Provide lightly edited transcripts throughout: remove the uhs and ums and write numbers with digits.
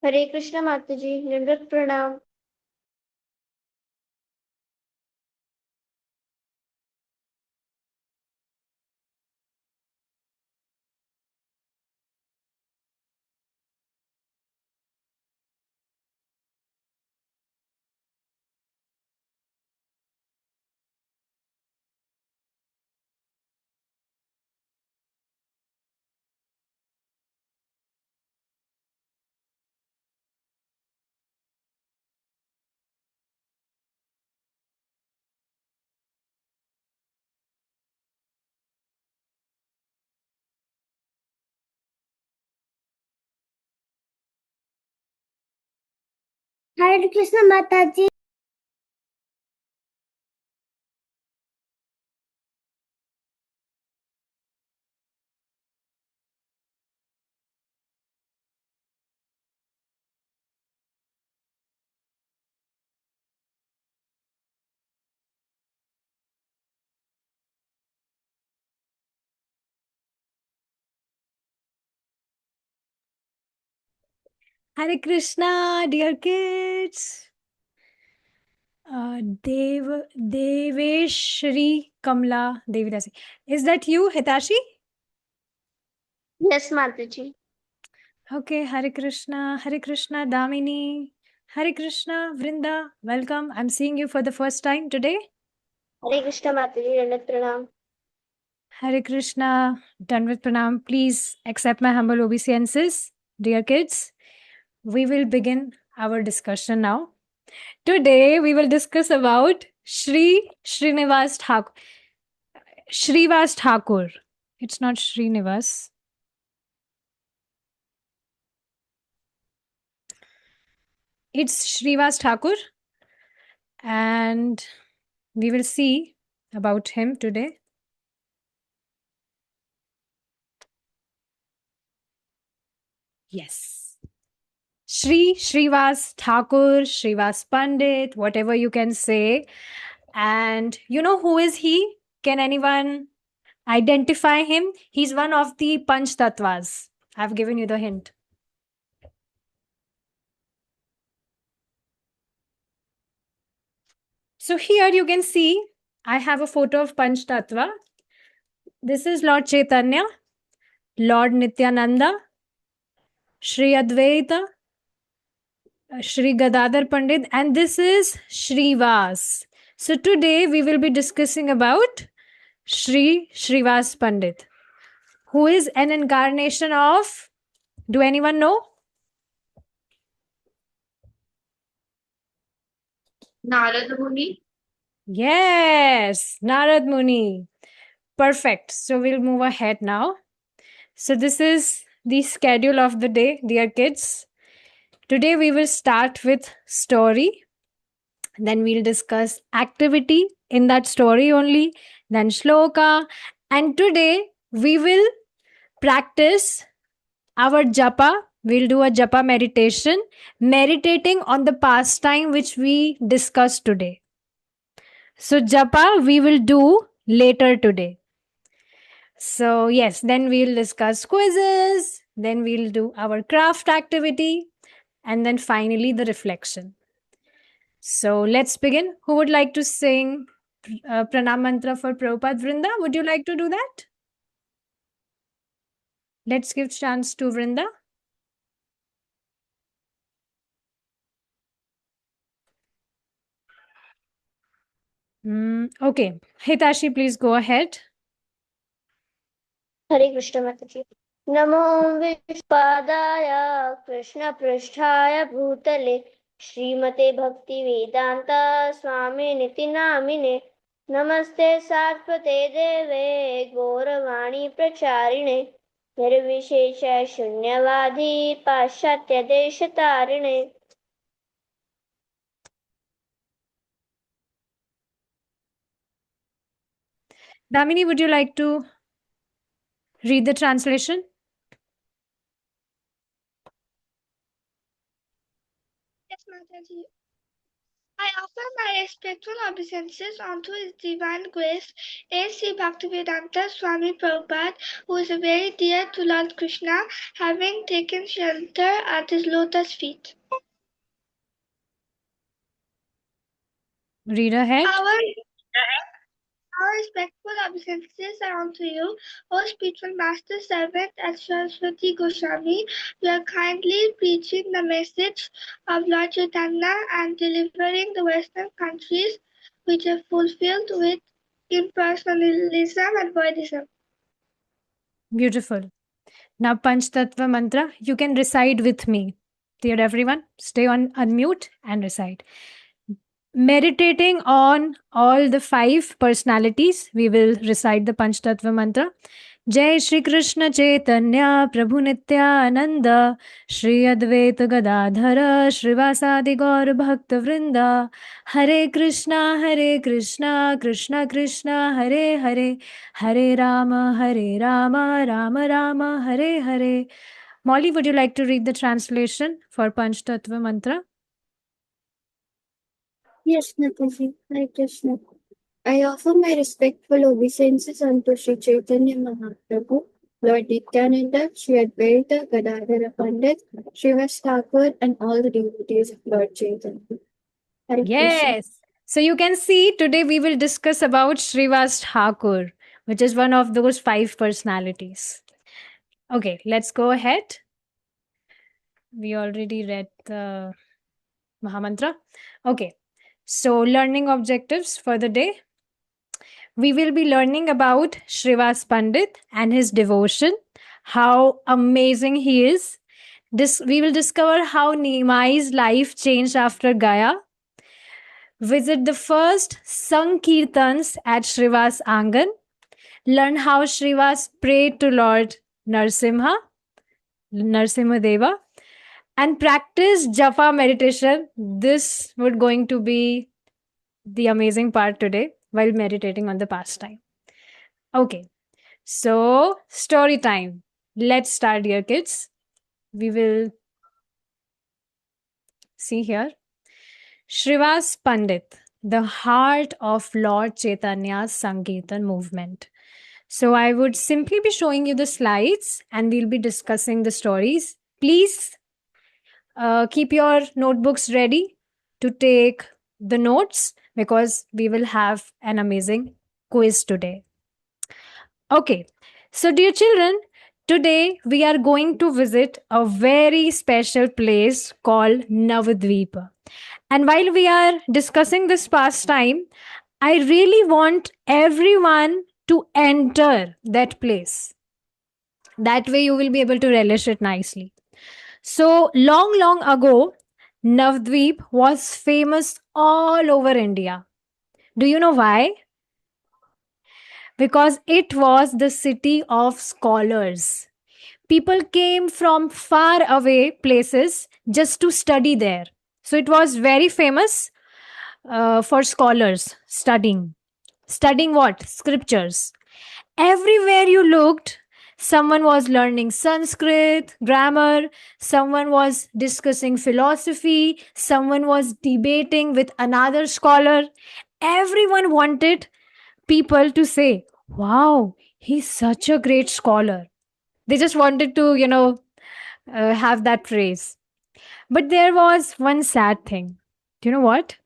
हरे कृष्ण माता जी, निवृत्त प्रणाम। हरे कृष्ण माता जी। Hare Krishna, dear kids. Devesh Shri Kamla Devidasi. Is that you, Hitashi? Yes, माता जी। Okay, Hare Krishna, Damini. Hare Krishna, Vrinda. Welcome. I'm seeing you for the first time today. हरे कृष्ण माता जी, निवृत्त प्रणाम। Hare Krishna, done with pranam. Please accept my humble obeisances, dear kids. We will begin our discussion now. Today we will discuss about Srinivas Thakur. Shrivas Thakur. It's not Srinivas. It's Shrivas Thakur, and we will see about him today. Yes. Shrivas Thakur, Shrivas Pandit, whatever you can say. And you know who is he? Can anyone identify him? He's one of the Panch Tattvas. I've given you the hint. So here you can see I have a photo of Panch Tattva. This is Lord Chaitanya, Lord Nityananda, Sri Advaita, Sri Gadadhar Pandit, and this is Shrivas. So today we will be discussing about Shrivas Pandit, who is an incarnation of, do anyone know? Narad मुनि। Yes, Narad Muni. Perfect. So we'll move ahead now. So this is the schedule of the day, dear kids. Today we will start with story, then we'll discuss activity in that story only, then shloka, and today we will practice our japa. We'll do a japa meditation, meditating on the pastime which we discussed today. So japa we will do later today. So yes, then we'll discuss quizzes, then we'll do our craft activity, and then finally the reflection. So let's begin. Who would like to sing Pranam Mantra for Prabhupada? Vrinda, would you like to do that? Let's give chance to Vrinda. Okay. Hitashi, please go ahead. हरे कृष्ण माता जी। नमो विष्णुपादाय कृष्ण पृष्ठाय भूतले श्रीमते भक्ति वेदांत स्वामी निति नामिने नमस्ते सारस्वते देवे गौरवाणी प्रचारिणे निर्विशेष शून्यवादी पाश्चात्य देश तारिणे। Damini, would you like to read the translation? Yes, Mataji. I offer my respectful obeisances unto His Divine Grace, A.C. Bhaktivedanta Swami Prabhupada, who is very dear to Lord Krishna, having taken shelter at His lotus feet. Read ahead. Our respectful obeisances are unto you, O spiritual master servant at Saraswati Goswami. You are kindly preaching the message of Lord Chaitanya and delivering the Western countries which are fulfilled with impersonalism and voidism. Beautiful. Now, Panch Tattva Mantra, you can recite with me. Dear everyone, stay on unmute and recite. Meditating on all the 5 personalities, we will recite the Panch Tattva Mantra. Jai Shri Krishna Chaitanya Prabhu Nityananda Shri Advaita Gadadhara Shrivasadi Gaur Bhakta Vrinda Hare Krishna Krishna Krishna Hare Hare Hare Rama Rama Rama Hare Hare. Molly, would you like to read the translation for Panch Tattva Mantra? Yes, Mataji. Hare Krishna. I offer my respectful obeisances unto Sri Chaitanya Mahaprabhu, Lord Nityananda, Sri Advaita Gadadhara Pandit, Srivas Thakur, and all the devotees of Lord Chaitanya. Hare Krishna. Yes. So you can see today we will discuss about Srivas Thakur, which is one of those 5 personalities. Okay, let's go ahead. We already read the Mahamantra. Okay, so learning objectives for the day. We will be learning about Srivas Pandit and his devotion, how amazing he is. We will discover how Nimai's life changed after Gaya. Visit the first Sankirtans at Srivas Angan. Learn how Srivas prayed to Lord Narsimha Deva, and practice Japa meditation. This would going to be the amazing part today while meditating on the pastime. Okay, so story time. Let's start, dear kids. We will see here. Srivas Pandit, the heart of Lord Chaitanya's Sankirtan movement. So I would simply be showing you the slides and we'll be discussing the stories. Please keep your notebooks ready to take the notes because we will have an amazing quiz today. Okay, so dear children, today we are going to visit a very special place called Navadvipa. And while we are discussing this pastime, I really want everyone to enter that place. That way you will be able to relish it nicely. So long ago, Navadvip was famous all over India. Do you know why? Because it was the city of scholars. People came from far away places just to study there. So it was very famous for scholars studying. Studying what? Scriptures. Everywhere you looked, someone was learning Sanskrit, grammar, someone was discussing philosophy, someone was debating with another scholar. Everyone wanted people to say, wow, he's such a great scholar. They just wanted to, have that phrase. But there was one sad thing. Do you know what?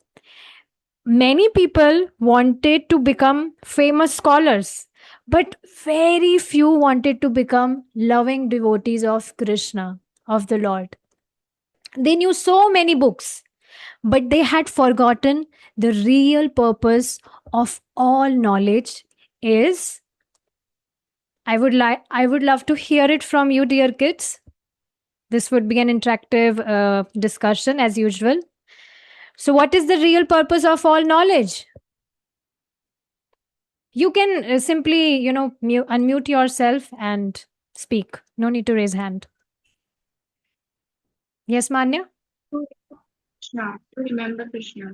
Many people wanted to become famous scholars, but very few wanted to become loving devotees of Krishna, of the Lord. They knew so many books, but they had forgotten the real purpose of all knowledge is. I would love to hear it from you, dear kids. This would be an interactive discussion as usual. So what is the real purpose of all knowledge? You can simply, unmute yourself and speak. No need to raise hand. Yes, Manya? Krishna, to remember Krishna.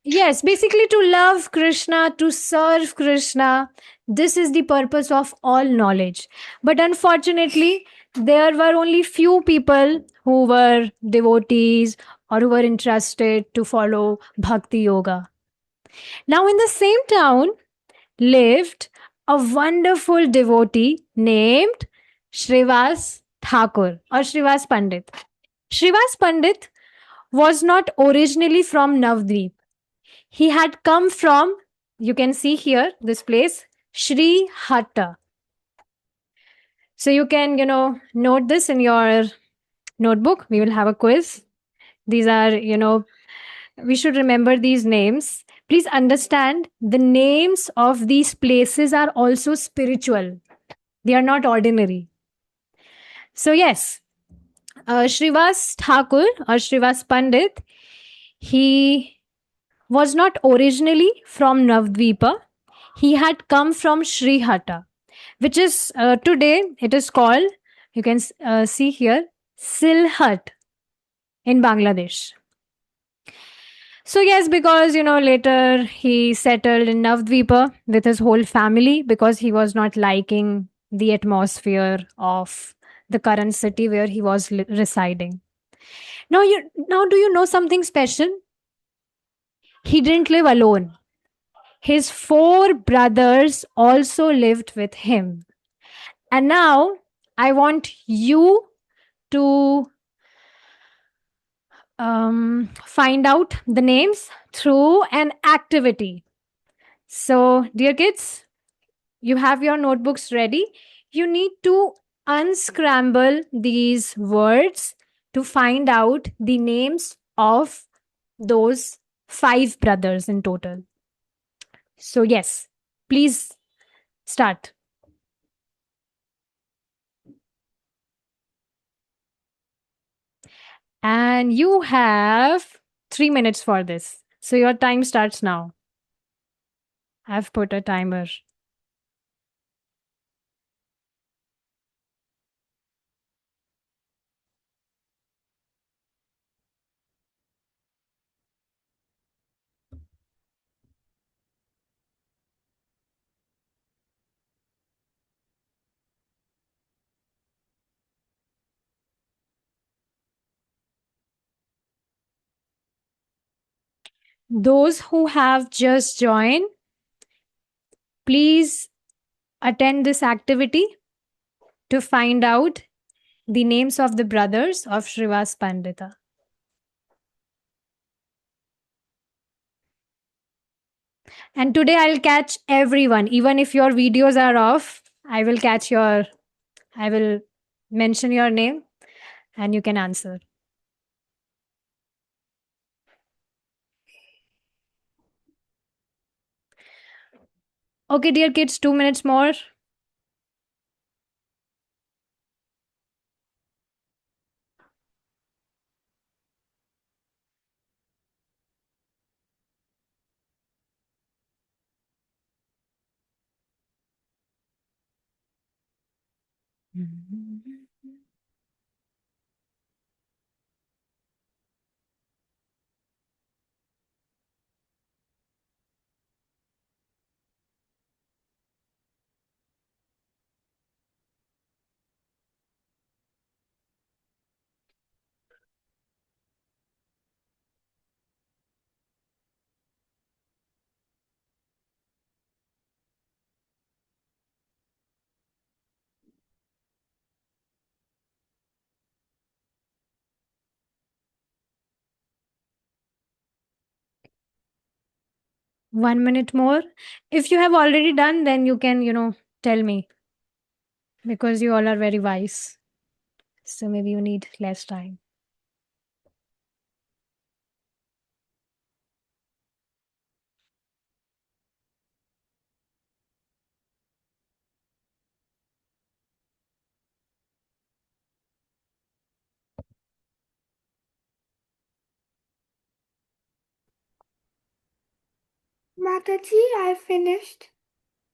Yes, basically to love Krishna, to serve Krishna. This is the purpose of all knowledge. But unfortunately, there were only few people who were devotees or who were interested to follow Bhakti Yoga. Now, in the same town lived a wonderful devotee named Srivas Thakur or Srivas Pandit. Srivas Pandit was not originally from Navdvip. He had come from, you can see here, this place, Sri Hatta. So you can, note this in your notebook. We will have a quiz. These are, we should remember these names. Please understand the names of these places are also spiritual, they are not ordinary. So, yes, Srivas Thakur or Srivas Pandit, he was not originally from Navdvipa. He had come from Srihatta, which is today it is called, you can see here, Silhat in Bangladesh. So, yes, because later he settled in Navdvipa with his whole family because he was not liking the atmosphere of the current city where he was residing. Now, do you know something special? He didn't live alone. His 4 brothers also lived with him. And now I want you to find out the names through an activity. So, dear kids, you have your notebooks ready. You need to unscramble these words to find out the names of those 5 brothers in total. So, yes, please start. And you have 3 minutes for this. So, your time starts now. I've put a timer. Those who have just joined, please attend this activity to find out the names of the brothers of Srivas Pandita. And today I'll catch everyone, even if your videos are off. I will mention your name and you can answer. Okay, dear kids, 2 minutes more. One minute more. If you have already done, then you can, tell me because you all are very wise. So maybe you need less time. Mataji, I finished.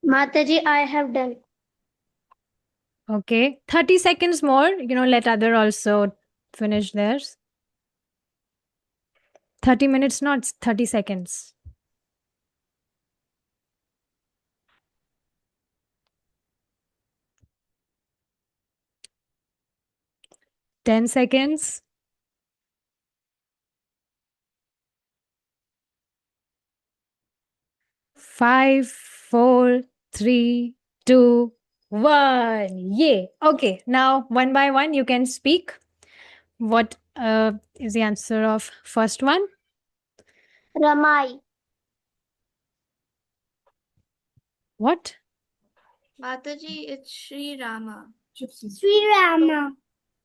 Mataji, I have done. Okay. 30 seconds more. Let other also finish theirs. 30 minutes, not 30 seconds. 10 seconds. 5, 4, 3, 2, 1. Yay. Okay, now one by one you can speak. What is the answer of first one? Ramai. What? Mataji, it's Sri Rama. Sri Rama.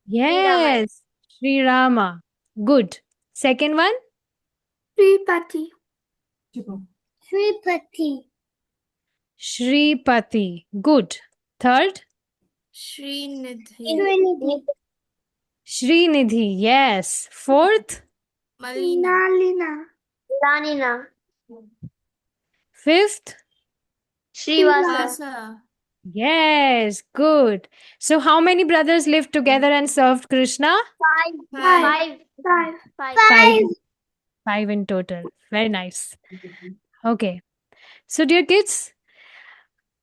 Yes, Sri Rama. Good. Second one? Sripati. Sripati. Shripati. Good. Third? Srinidhi. Srinidhi. Srinidhi. Yes. Fourth? Nalina. Lanina. Fifth? Srivasa. Yes. Good. So, how many brothers lived together and served Krishna? Five. Five. Five in total. Very nice. Okay. So, dear kids,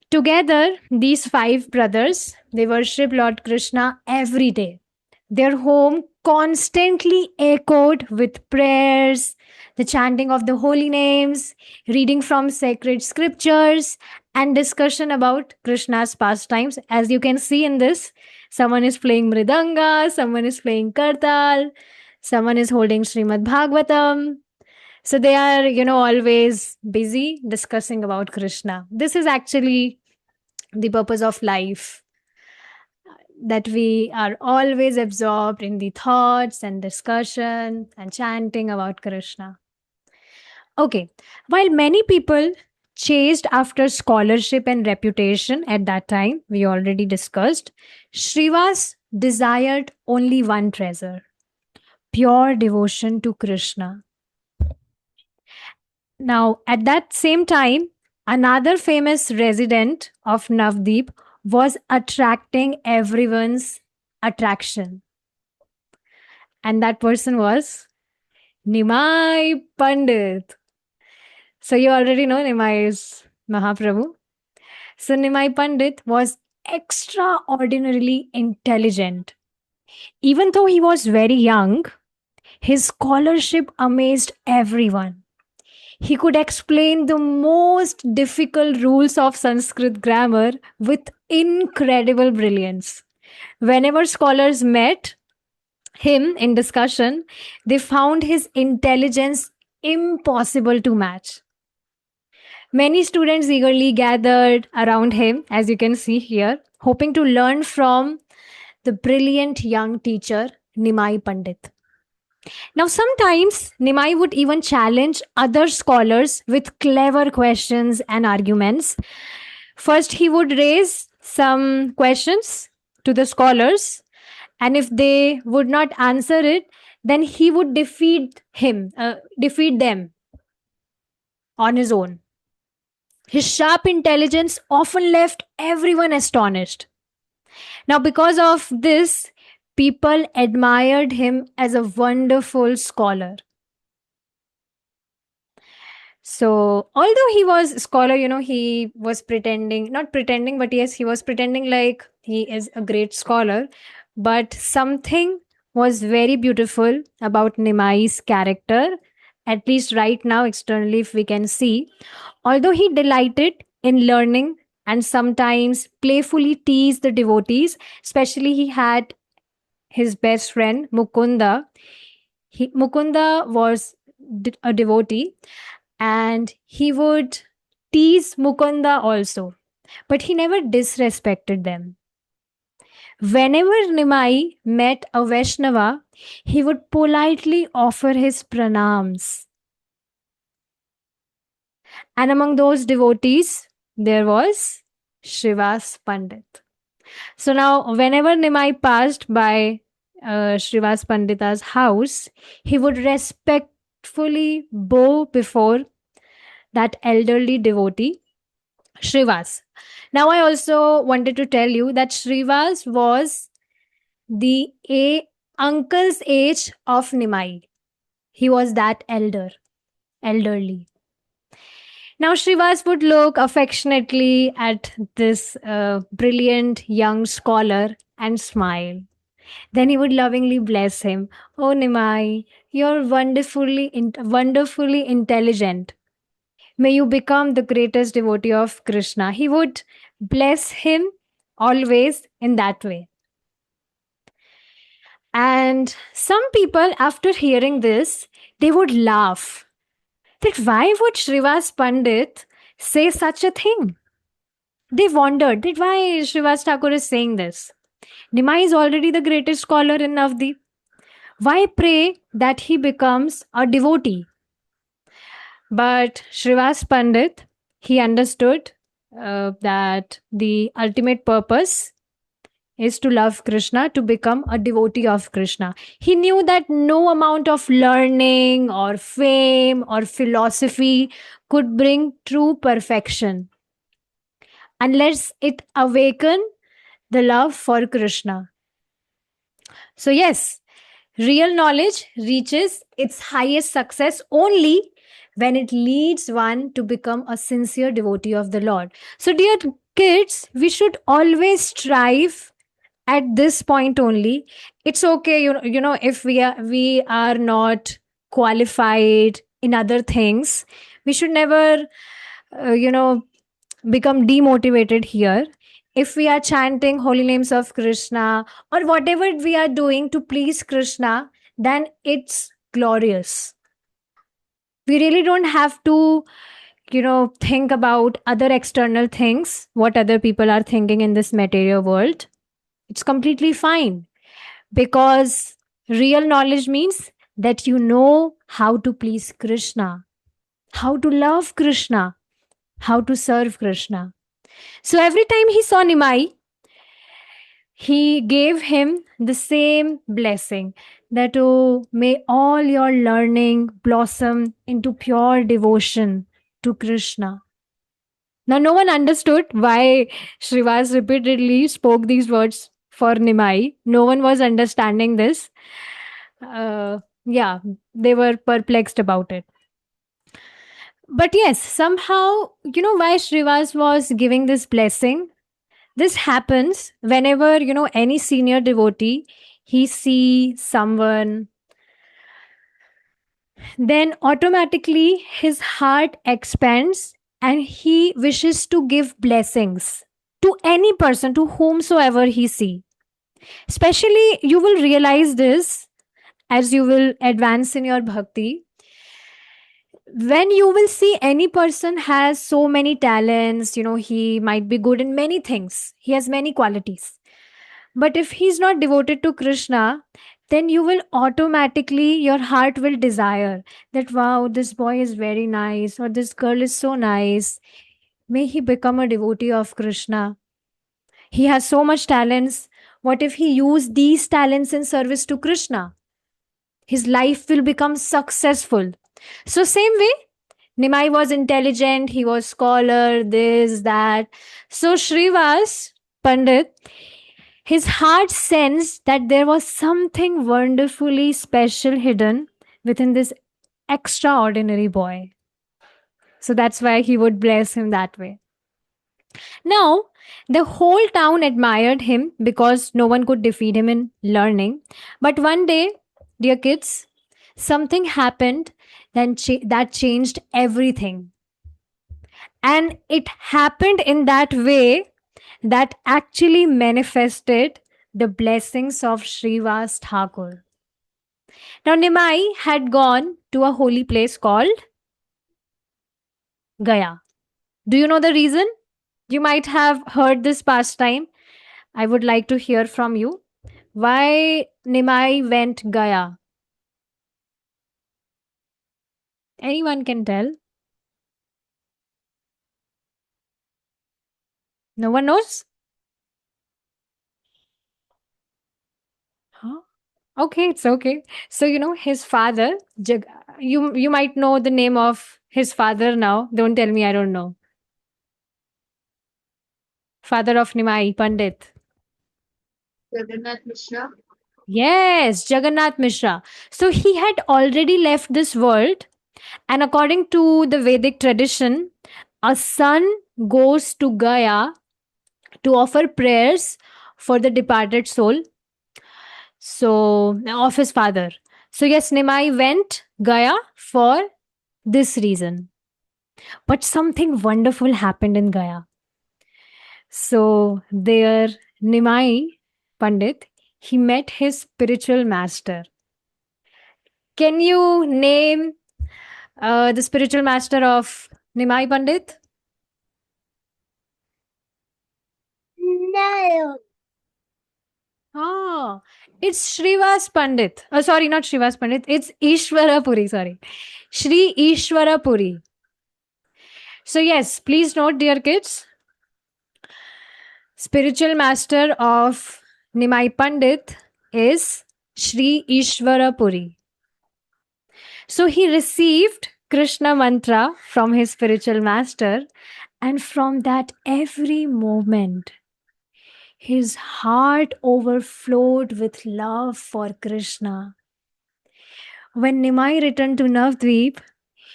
together, these five brothers, they worship Lord Krishna every day. Their home constantly echoed with prayers, the chanting of the holy names, reading from sacred scriptures, and discussion about Krishna's pastimes. As you can see in this, someone is playing mridanga, someone is playing kartal, someone is holding Srimad Bhagavatam. So they are, always busy discussing about Krishna. This is actually the purpose of life, that we are always absorbed in the thoughts and discussion and chanting about Krishna. Okay, while many people chased after scholarship and reputation at that time, we already discussed, Srivas desired only one treasure: pure devotion to Krishna. Now, at that same time, another famous resident of Navdeep was attracting everyone's attraction. And that person was Nimai Pandit. So you already know Nimai is Mahaprabhu. So Nimai Pandit was extraordinarily intelligent. Even though he was very young, his scholarship amazed everyone. He could explain the most difficult rules of Sanskrit grammar with incredible brilliance. Whenever scholars met him in discussion, they found his intelligence impossible to match. Many students eagerly gathered around him, as you can see here, hoping to learn from the brilliant young teacher, Nimai Pandit. Now, sometimes Nimai would even challenge other scholars with clever questions and arguments. First, he would raise some questions to the scholars, and if they would not answer it, then he would defeat them on his own. His sharp intelligence often left everyone astonished. Now, because of this, people admired him as a wonderful scholar. So, although he was a scholar, he was pretending, not pretending, but yes, he was pretending like he is a great scholar. But something was very beautiful about Nimai's character, at least right now, externally, if we can see. Although he delighted in learning and sometimes playfully teased the devotees, especially he had his best friend Mukunda. Mukunda was a devotee, and he would tease Mukunda also, but he never disrespected them. Whenever Nimai met a Vaishnava, he would politely offer his pranams. And among those devotees, there was Srivas Pandit. So now, whenever Nimai passed by Srivas Pandita's house, he would respectfully bow before that elderly devotee, Srivas. Now, I also wanted to tell you that Srivas was the uncle's age of Nimai. He was that elderly. Now, Srivas would look affectionately at this brilliant young scholar and smile. Then he would lovingly bless him. Oh, Nimai, you're wonderfully intelligent. may you become the greatest devotee of Krishna. He would bless him always in that way. And some people, after hearing this, they would laugh that why would Srivas Pandit say such a thing? They wondered that why Srivas Thakur is saying this. Nimai is already the greatest scholar in Navdeep. Why pray that he becomes a devotee? But Srivas Pandit, he understood that the ultimate purpose is to love Krishna, to become a devotee of Krishna. He knew that no amount of learning or fame or philosophy could bring true perfection unless it awaken the love for Krishna. So, yes, real knowledge reaches its highest success only when it leads one to become a sincere devotee of the Lord. So, dear kids, we should always strive at this point only. It's okay, if we are not qualified in other things, we should never become demotivated here. If we are chanting holy names of Krishna or whatever we are doing to please Krishna, then it's glorious. We really don't have to think about other external things, what other people are thinking in this material world. It's completely fine, because real knowledge means that you know how to please Krishna, how to love Krishna, how to serve Krishna. So every time he saw Nimai, he gave him the same blessing that, oh, may all your learning blossom into pure devotion to Krishna. Now, no one understood why Srivas repeatedly spoke these words for Nimai. No one was understanding this. Yeah, they were perplexed about it. But yes, somehow, why Srivas was giving this blessing? This happens whenever, any senior devotee, he see someone, then automatically his heart expands and he wishes to give blessings to any person, to whomsoever he see. Especially, you will realize this as you will advance in your bhakti. When you will see any person has so many talents, he might be good in many things, he has many qualities. But if he's not devoted to Krishna, then you will automatically, your heart will desire that, wow, this boy is very nice, or this girl is so nice. May he become a devotee of Krishna. He has so much talents. What if he use these talents in service to Krishna? His life will become successful. So same way, Nimai was intelligent, he was scholar, this, that. So Srivas Pandit, his heart sensed that there was something wonderfully special hidden within this extraordinary boy. So that's why he would bless him that way. Now, the whole town admired him because no one could defeat him in learning. But one day, dear kids, something happened that changed everything. And it happened in that way that actually manifested the blessings of Srivas Thakur. Now, Nimai had gone to a holy place called Gaya. Do you know the reason? You might have heard this past time. I would like to hear from you. Why Nimai went Gaya? Anyone can tell? No one knows? Huh? Okay, it's okay. So, his father, you might know the name of his father now. Don't tell me I don't know. Father of Nimai, Pandit. Jagannath Mishra. Yes, Jagannath Mishra. So he had already left this world, and according to the Vedic tradition, a son goes to Gaya to offer prayers for the departed soul, so of his father. So yes, Nimai went Gaya for this reason. But something wonderful happened in Gaya. So there, Nimai Pandit, he met his spiritual master. Can you name the spiritual master of Nimai Pandit? No. Ah, it's Srivas Pandit. Oh, sorry, not Srivas Pandit. It's Ishwara Puri. Sorry, Shri Ishwara Puri. So yes, please note, dear kids, spiritual master of Nimai Pandit is Shri Ishwara Puri. So he received Krishna mantra from his spiritual master, and from that every moment, his heart overflowed with love for Krishna. When Nimai returned to Navdweep,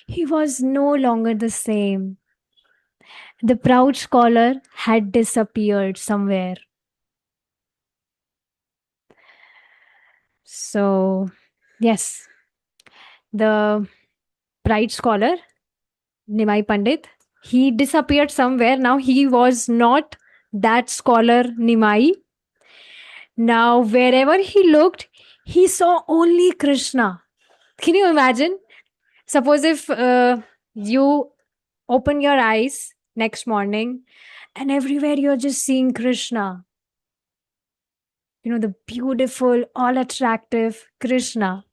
he was no longer the same. The proud scholar had disappeared somewhere. So, yes, the pride scholar, Nimai Pandit, he disappeared somewhere. Now he was not that scholar Nimai. Now, wherever he looked, he saw only Krishna. Can you imagine? Suppose if you open your eyes next morning and everywhere you're just seeing Krishna. You know, the beautiful, all attractive Krishna.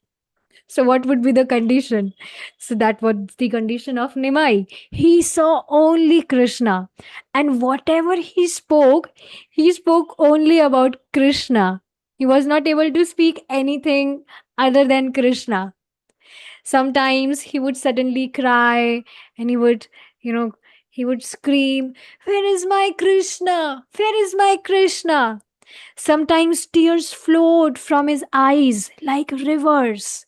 So, what would be the condition? So, that was the condition of Nimai. He saw only Krishna. And whatever he spoke only about Krishna. He was not able to speak anything other than Krishna. Sometimes he would suddenly cry and he would, you know, he would scream, "Where is my Krishna? Where is my Krishna?" Sometimes tears flowed from his eyes like rivers.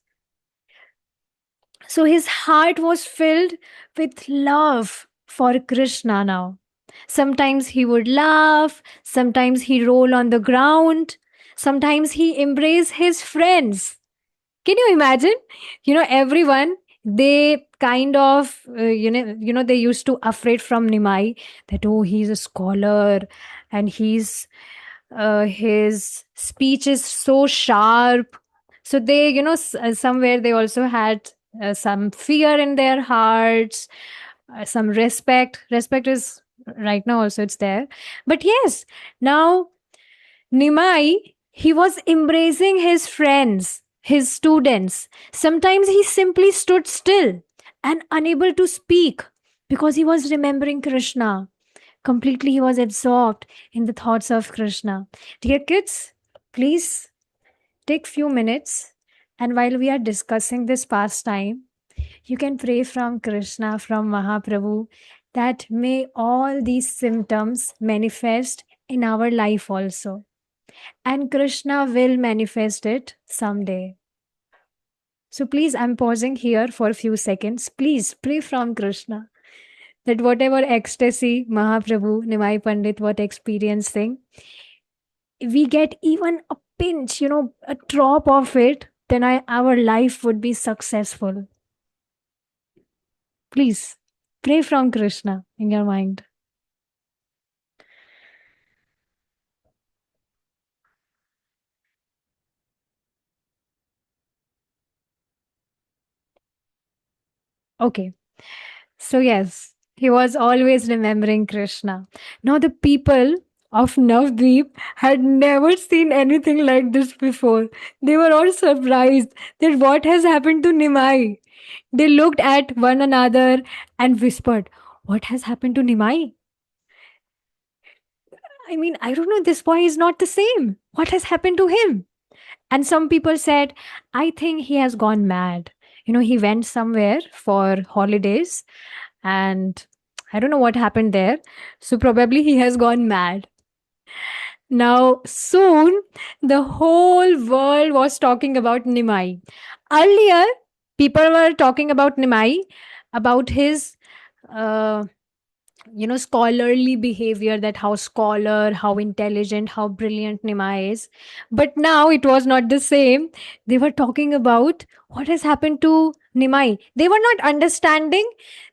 So his heart was filled with love for Krishna now. Sometimes he would laugh, sometimes he roll on the ground, sometimes he embrace his friends. Can you imagine? You know, everyone, they kind of, they used to afraid from Nimai that, oh, he's a scholar and his speech is so sharp. So they, somewhere they also had some fear in their hearts, some respect. Respect is right now also it's there. But yes, now Nimai, he was embracing his friends, his students. Sometimes he simply stood still and unable to speak because he was remembering Krishna. Completely, he was absorbed in the thoughts of Krishna. Dear kids, please take few minutes, and while we are discussing this pastime, you can pray from Krishna, from Mahaprabhu, that may all these symptoms manifest in our life also. And Krishna will manifest it someday. So please, I'm pausing here for a few seconds. Please pray from Krishna that whatever ecstasy Mahaprabhu, Nimai Pandit, what experiencing, we get even a pinch, a drop of it, then our life would be successful. Please pray from Krishna in your mind. Okay. So, yes, he was always remembering Krishna. Now, the people of Navdeep had never seen anything like this before. They were all surprised that what has happened to Nimai. They looked at one another and whispered, "What has happened to Nimai? I mean, I don't know, this boy is not the same. What has happened to him?" And some people said, "I think he has gone mad. He went somewhere for holidays and I don't know what happened there. So probably he has gone mad." Now, soon the whole world was talking about Nimai. Earlier, people were talking about Nimai, about his uh, scholarly behavior, that how scholar, how intelligent, how brilliant Nimai is. But now it was not the same. They were talking about what has happened to Nimai. They were not understanding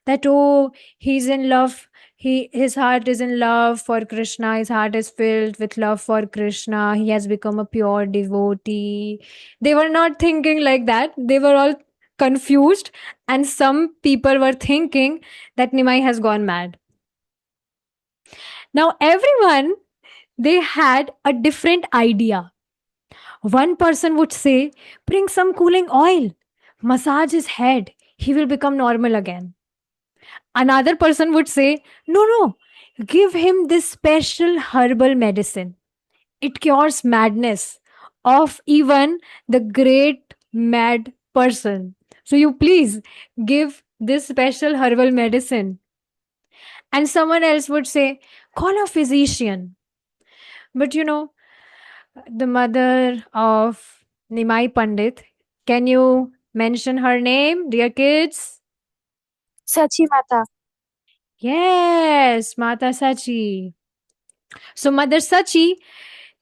that, oh, he's in love. His heart is in love for Krishna. His heart is filled with love for Krishna. He has become a pure devotee. They were not thinking like that. They were all confused, and some people were thinking that Nimai has gone mad. Now, everyone, they had a different idea. One person would say, bring some cooling oil, massage his head, he will become normal again. Another person would say, no, give him this special herbal medicine. It cures madness of even the great mad person. So you please give this special herbal medicine. And someone else would say, call a physician. But the mother of Nimai Pandit, can you mention her name, dear kids? Sachi Mata. Yes, Mata Sachi. So Mother Sachi,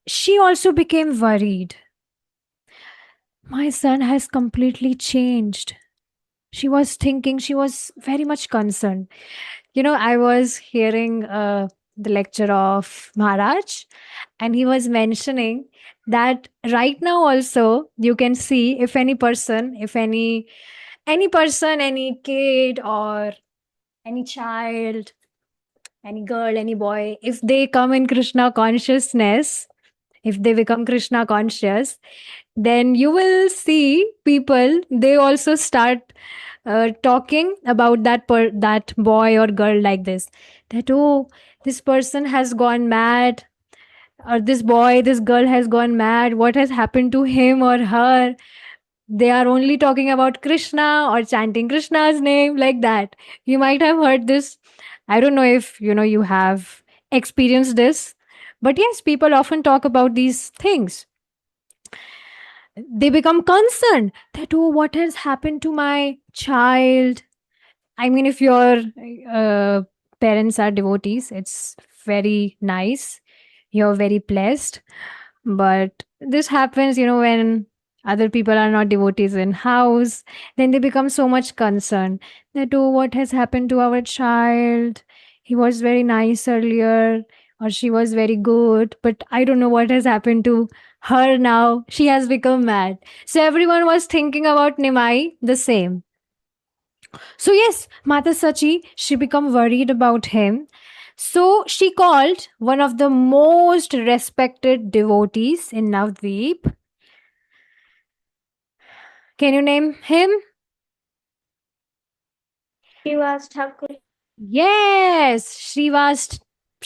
she also became worried. My son has completely changed. She was thinking, she was very much concerned. I was hearing the lecture of Maharaj, and he was mentioning that right now also you can see if any person, any kid or any child, any girl, any boy, if they come in Krishna consciousness, if they become Krishna conscious, then you will see people, they also start talking about that boy or girl like this, that, oh, this person has gone mad, or this boy, this girl has gone mad, what has happened to him or her. They are only talking about Krishna or chanting Krishna's name, like that. You might have heard this. I don't know if you have experienced this, but yes, people often talk about these things. They become concerned that, oh, what has happened to my child. I mean, if your parents are devotees, it's very nice, you're very blessed. But this happens when other people are not devotees in house, then they become so much concerned that, oh, what has happened to our child. He was very nice earlier, or she was very good, but I don't know what has happened to her now. She has become mad. So everyone was thinking about Nimai the same. So yes, Mata Sachi, she became worried about him. So she called one of the most respected devotees in Navadvip. Can you name him? Srivas Thakur. Yes, Srivas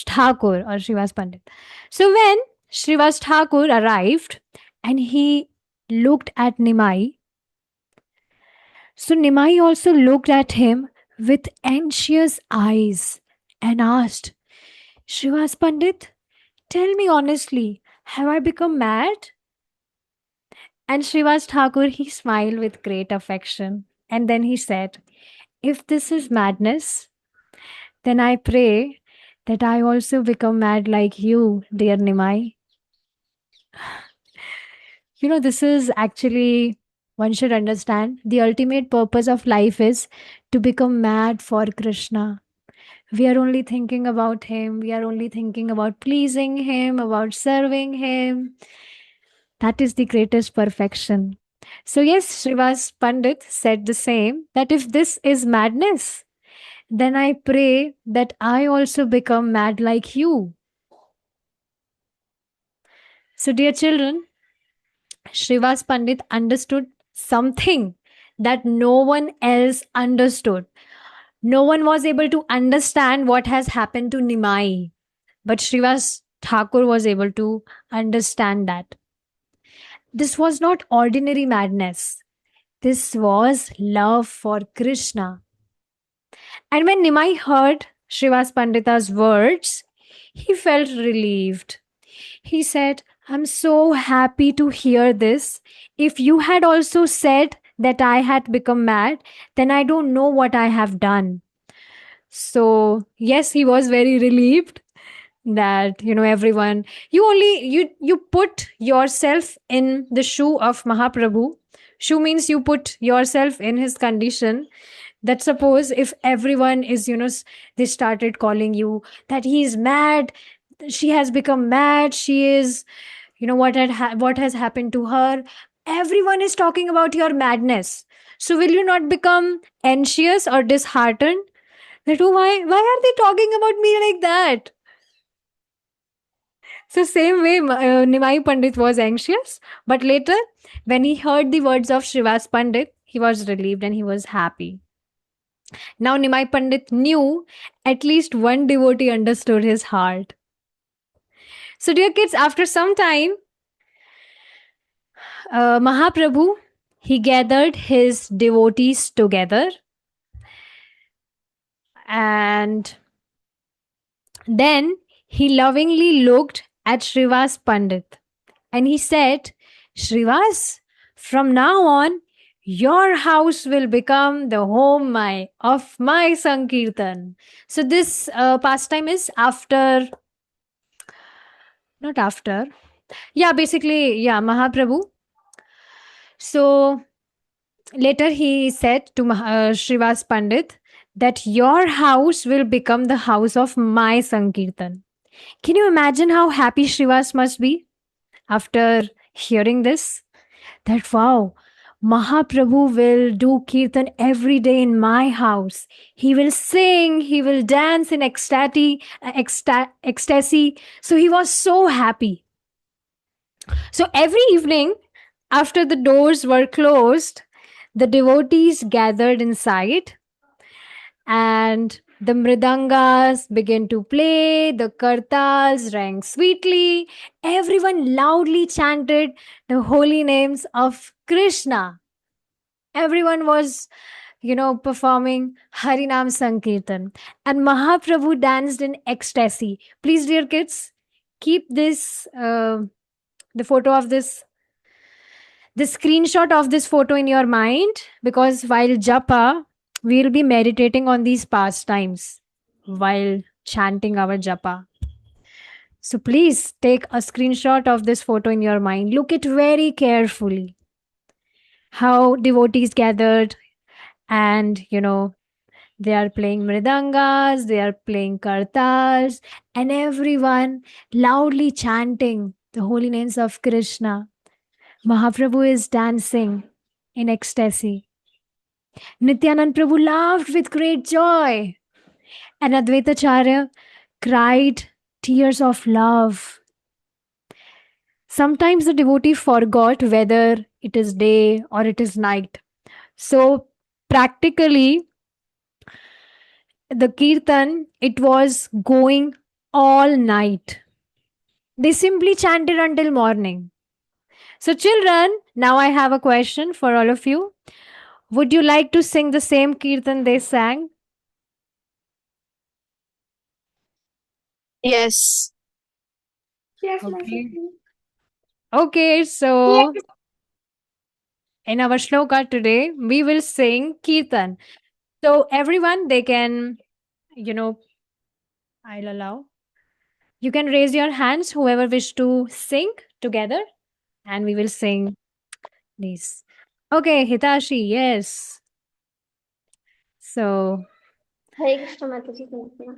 Thakur or Srivas Pandit. So when Srivas Thakur arrived and he looked at Nimai, so Nimai also looked at him with anxious eyes and asked, Srivas Pandit, tell me honestly, have I become mad? And Srivas Thakur, he smiled with great affection. And then he said, if this is madness, then I pray that I also become mad like you, dear Nimai. This is actually, one should understand, the ultimate purpose of life is to become mad for Krishna. We are only thinking about him. We are only thinking about pleasing him, about serving him. That is the greatest perfection. So, yes, Srivas Pandit said the same, that if this is madness, then I pray that I also become mad like you. So, dear children, Srivas Pandit understood something that no one else understood. No one was able to understand what has happened to Nimai, but Srivas Thakur was able to understand that. This was not ordinary madness. This was love for Krishna. And when Nimai heard Srivas Pandita's words, he felt relieved. He said, I'm so happy to hear this. If you had also said that I had become mad, then I don't know what I have done. So, yes, he was very relieved that everyone, you put yourself in the shoe of Mahaprabhu Shu means you put yourself in his condition, that suppose if everyone is, they started calling you that he is mad, she has become mad, she is, what has happened to her, everyone is talking about your madness. So will you not become anxious or disheartened that, oh, why are they talking about me like that? So same way, Nimai Pandit was anxious, but later when he heard the words of Srivas Pandit, he was relieved and he was happy. Now Nimai Pandit knew at least one devotee understood his heart. So dear kids, after some time, Mahaprabhu, he gathered his devotees together, and then he lovingly looked at Srivas Pandit and he said, Srivas, from now on, your house will become the home of my Sankirtan. So this pastime is after, not after, yeah, basically, yeah, Mahaprabhu. So later he said to Srivas Pandit that your house will become the house of my Sankirtan. Can you imagine how happy Srivas must be after hearing this? That wow, Mahaprabhu will do kirtan every day in my house. He will sing, he will dance in ecstasy. So he was so happy. So every evening, after the doors were closed, the devotees gathered inside and the mridangas began to play, the kartals rang sweetly, everyone loudly chanted the holy names of Krishna. Everyone was, performing Harinam Sankirtan. And Mahaprabhu danced in ecstasy. Please, dear kids, keep the photo of the screenshot of this photo in your mind, because while japa, we'll be meditating on these pastimes while chanting our japa. So please take a screenshot of this photo in your mind. Look it very carefully. How devotees gathered and, they are playing mridangas, they are playing kartals, and everyone loudly chanting the holy names of Krishna. Mahaprabhu is dancing in ecstasy. Nityanand Prabhu laughed with great joy, and Advaitacharya cried tears of love. Sometimes the devotee forgot whether it is day or it is night. So practically, the kirtan, it was going all night. They simply chanted until morning. So children, now I have a question for all of you. Would you like to sing the same kirtan they sang? Yes. Yes, Okay. Mataji. Okay, so in our shloka today, we will sing kirtan. So everyone, they can, I'll allow. You can raise your hands, whoever wish to sing together, and we will sing these. Okay, Hitashi, yes. So, Hare Krishna Mataji. Thank you.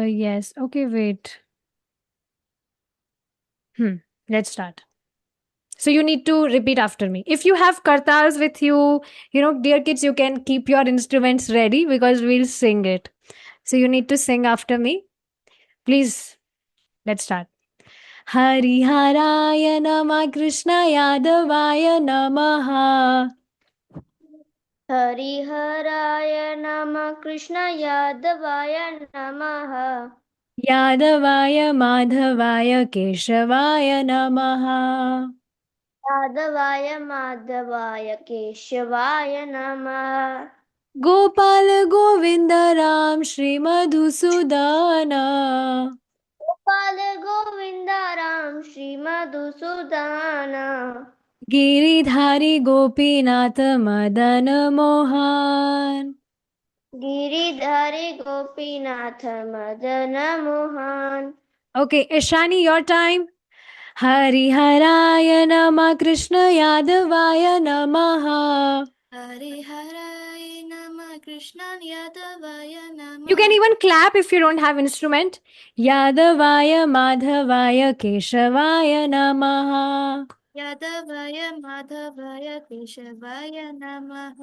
yes. Okay, wait. Let's start. So you need to repeat after me. If you have kartals with you, dear kids, you can keep your instruments ready because we'll sing it. So you need to sing after me. Please, let's start. Hariharaya Namah Krishna Yadavaya Namaha Hariharaya Namah Krishna Yadavaya Namaha Yadavaya Madhavaya Keshavaya Namaha Yadavaya Madhavaya Keshavaya Namaha Gopal Govinda Ram Shri Madhusudana Gopal Govinda Ram Shri Madhusudana Giridhari Gopinath Madan Mohan. Giridhari Gopinath Madana Mohan. Okay, Ishani, your time. हरिहराय नमः कृष्ण यादवाय नमः. हरिहराय नमः Krishna यादवाय You can नमः even clap if you don't have instrument. Yadavaya Madhavaya Keshavaya Namaha. यादवाय माधवाय केशवाय नमः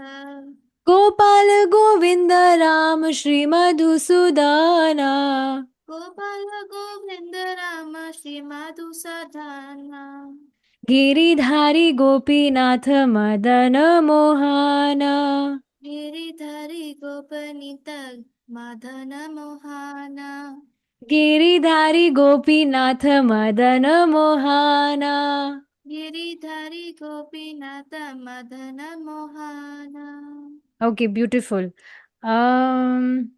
Gopal Govinda Ram Shri Madhusudana. Gopal Govind Ram श्रीमधुसूदना Giridhari Gopinath Madana Mohana. गिरिधरि गोपनीत Madan Mohana Giridhari Gopinath Madana Mohana. गिरिधरि Gopinath Madan Mohana Okay, beautiful. Um,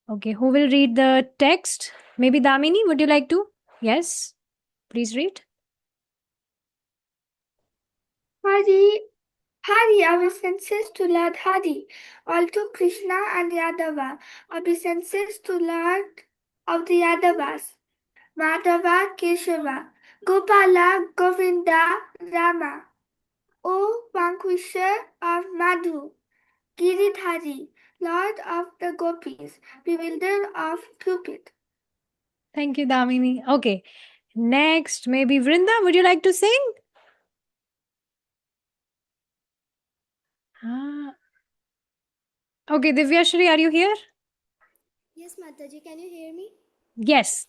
okay, who will read the text? Maybe Damini, would you like to? Yes, please read. Hari, Hari obeisances to Lord Hari, all to Krishna and Yadava, obeisances to Lord of the Yadavas, Madhava, Keshava, Gopala, Govinda, Rama, O vanquisher of Madhu, Giridhari, Lord of the Gopis, bewildered of Cupid. Thank you, Damini. Okay, next, maybe Vrinda, would you like to sing? Ah. Okay, Divyashri, are you here? Yes, Mataji, can you hear me? Yes.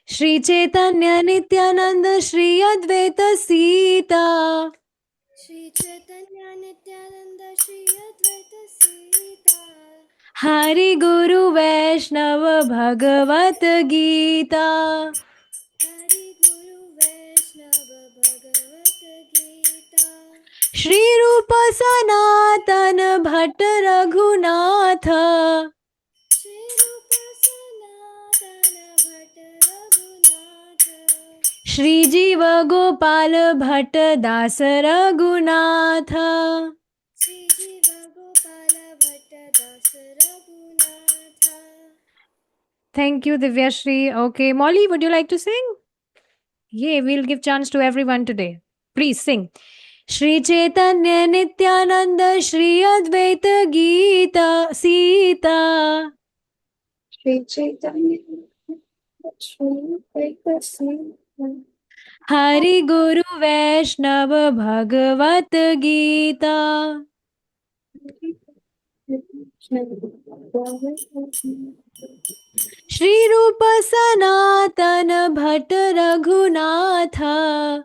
Shri Chaitanya Nityananda Shri Advaita Sita Shri Chaitanya Nityananda Shri Advaita Sita Hari Guru Vaishnava Bhagavat Gita Hari Guru Vaishnava Bhagavad Gita Shri Rupa Sanatana Bhatt Raghunatha Shri Rupa Sanatana Bhatt Raghunatha Shri Jiva Gopal Bhatt Das Raghunatha. Shri Jiva Gopala Bhatt Das Raghunatha Thank you, Divyashri. Okay, Molly, would you like to sing? Yeah, we'll give chance to everyone today. Please sing. Shri Chaitanya Nityananda Shri Advaita Gita Sita Shri Chaitanya Shri Advaita Hari Guru Vaishnava Bhagavat Gita Shri Rupa Sanatana Bhatt Raghunatha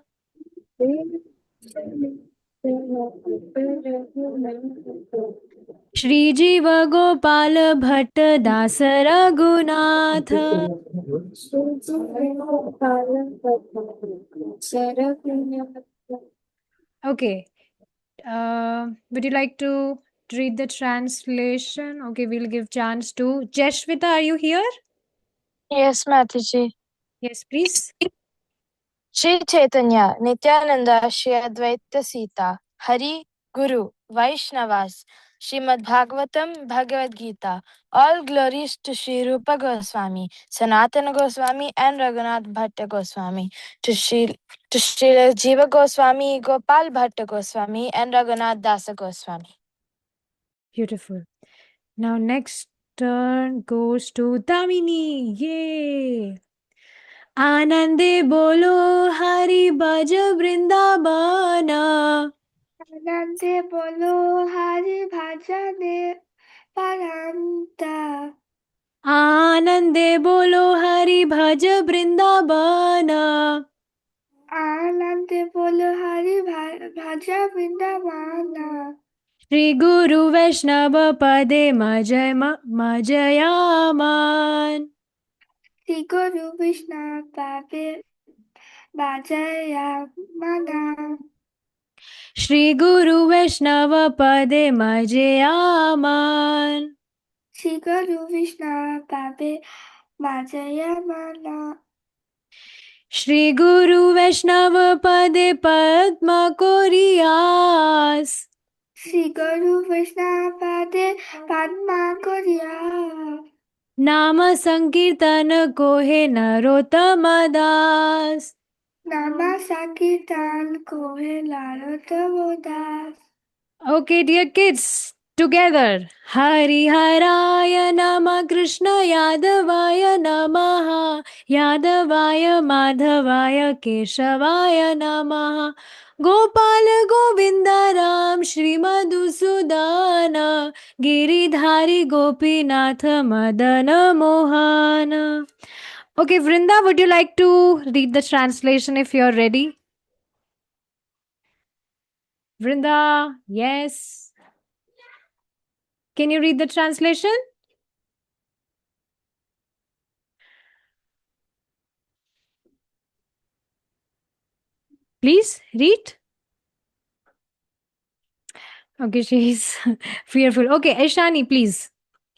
Shri Jiva Gopal Bhatt Das Raghunatha. Okay. Would you like to read the translation? Okay, we'll give chance to Jeshwita. Are you here? Yes, Mataji. Yes, please. Shri Chaitanya, Nityananda, Shri Advaita Sita, Hari, Guru, Vaishnavas, Srimad Bhagavatam, Bhagavad Gita. All glories to Shri Rupa Goswami, Sanatana Goswami, and Raghunath Bhatta Goswami. To Shri Jiva Goswami, Gopal Bhatta Goswami, and Raghunath Dasa Goswami. Beautiful. Now, next turn goes to Damini. Yay! Anande bolo Hari Bhaja Vrindavana. Nande bolo Hari bhajane paranta. Anande bolo Hari Bhaja Vrindavana. Anande bolo Hari bhaja Vrindavana. Shri Guru Vaishnava Pade Majayaman. Shri Guru Vishnu Pape Bhajaya Mana. Shri Guru Vaishnava Pade Majayaman. Shri Guru Vishnu Pape Bhajaya Mana. Shri Guru Vaishnava Pade Padma Koriyas. Shri Guru Vishnu Pade Padma Koriya. Nama Sankirtan Kohe Narottama Das. Nama Sankirtan Kohe Lalatavodas. Okay, dear kids, together. Hari Haraya Nama Krishna Yadavaya Namaha Yadavaya Madhavaya Keshavaya Namaha Gopal Govinda Ram Shri Madhusudana Giridhari Gopinath Madana Mohana. Okay, Vrinda, would you like to read the translation if you're ready? Vrinda, yes. Can you read the translation? Please read. Okay, she's fearful. Okay, Aishani, please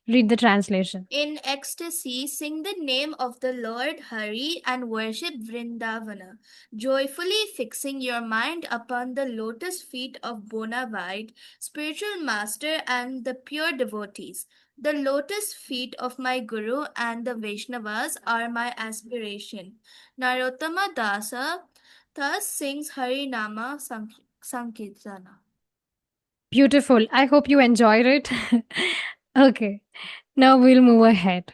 read the translation. In ecstasy, sing the name of the Lord Hari and worship Vrindavana, joyfully fixing your mind upon the lotus feet of bona fide spiritual master and the pure devotees. The lotus feet of my Guru and the Vaishnavas are my aspiration. Narottama Dasa thus sings Hari Nama Sankirtana. Beautiful. I hope you enjoyed it. Okay, now we'll move ahead.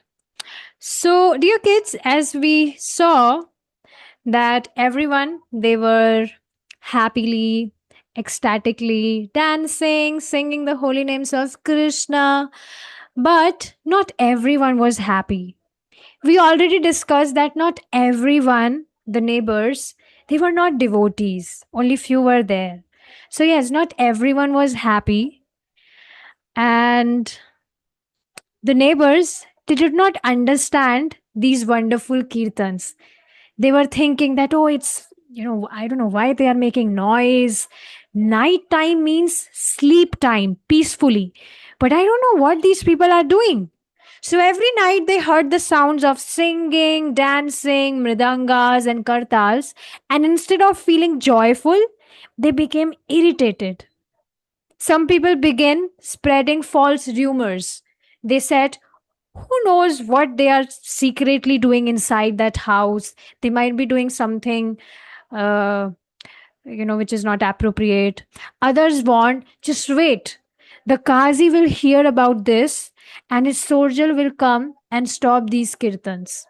So, dear kids, as we saw that everyone, they were happily, ecstatically dancing, singing the holy names of Krishna, but not everyone was happy. We already discussed that not everyone, the neighbors, they were not devotees, only few were there. So, yes, not everyone was happy. And the neighbors, they did not understand these wonderful kirtans. They were thinking that, oh, it's, I don't know why they are making noise. Night time means sleep time, peacefully. But I don't know what these people are doing. So every night they heard the sounds of singing, dancing, mridangas, and kartals, and instead of feeling joyful, they became irritated. Some people began spreading false rumors. They said, who knows what they are secretly doing inside that house? They might be doing something, uh, which is not appropriate. Others warned, just wait. The Qazi will hear about this and his soldier will come and stop these kirtans.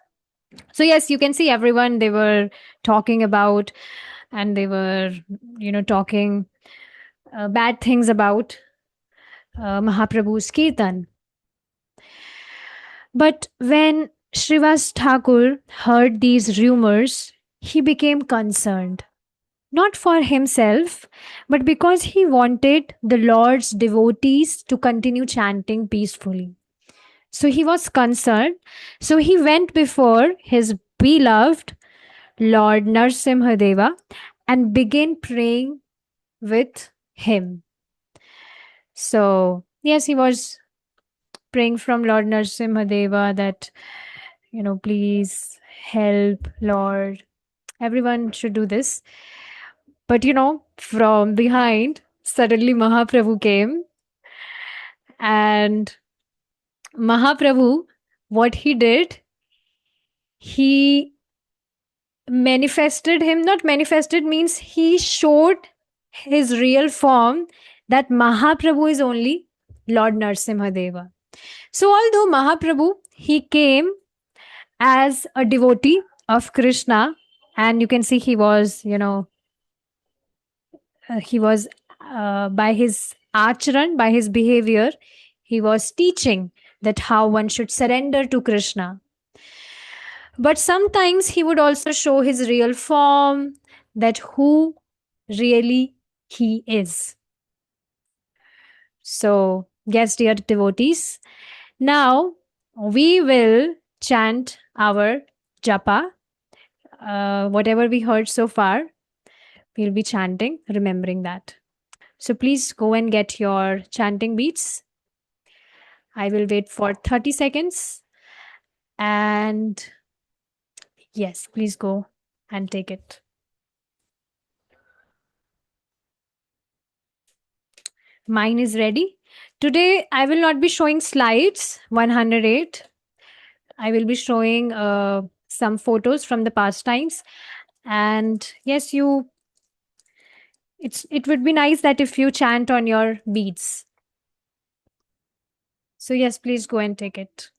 So, yes, you can see everyone they were talking about, and they were, talking bad things about Mahaprabhu's kirtan. But when Srivas Thakur heard these rumors, he became concerned. Not for himself, but because he wanted the Lord's devotees to continue chanting peacefully. So he was concerned. So he went before his beloved Lord Narsimhadeva and began praying with him. So, yes, he was praying from Lord Narsimhadeva that, please help, Lord. Everyone should do this. But, from behind, suddenly Mahaprabhu came. And Mahaprabhu, what he did, he manifested him, not manifested means he showed his real form that Mahaprabhu is only Lord Narsimhadeva. So, although Mahaprabhu, he came as a devotee of Krishna, and you can see he was, by his acharan, by his behavior, he was teaching that how one should surrender to Krishna. But sometimes he would also show his real form, that who really he is. So, yes, dear devotees, now we will chant our japa. Whatever we heard so far, we'll be chanting, remembering that. So please go and get your chanting beats. I will wait for 30 seconds. And yes, please go and take it. Mine is ready. Today, I will not be showing slides, 108. I will be showing some photos from the past times. And yes, it would be nice that if you chant on your beads. So yes, please go and take it.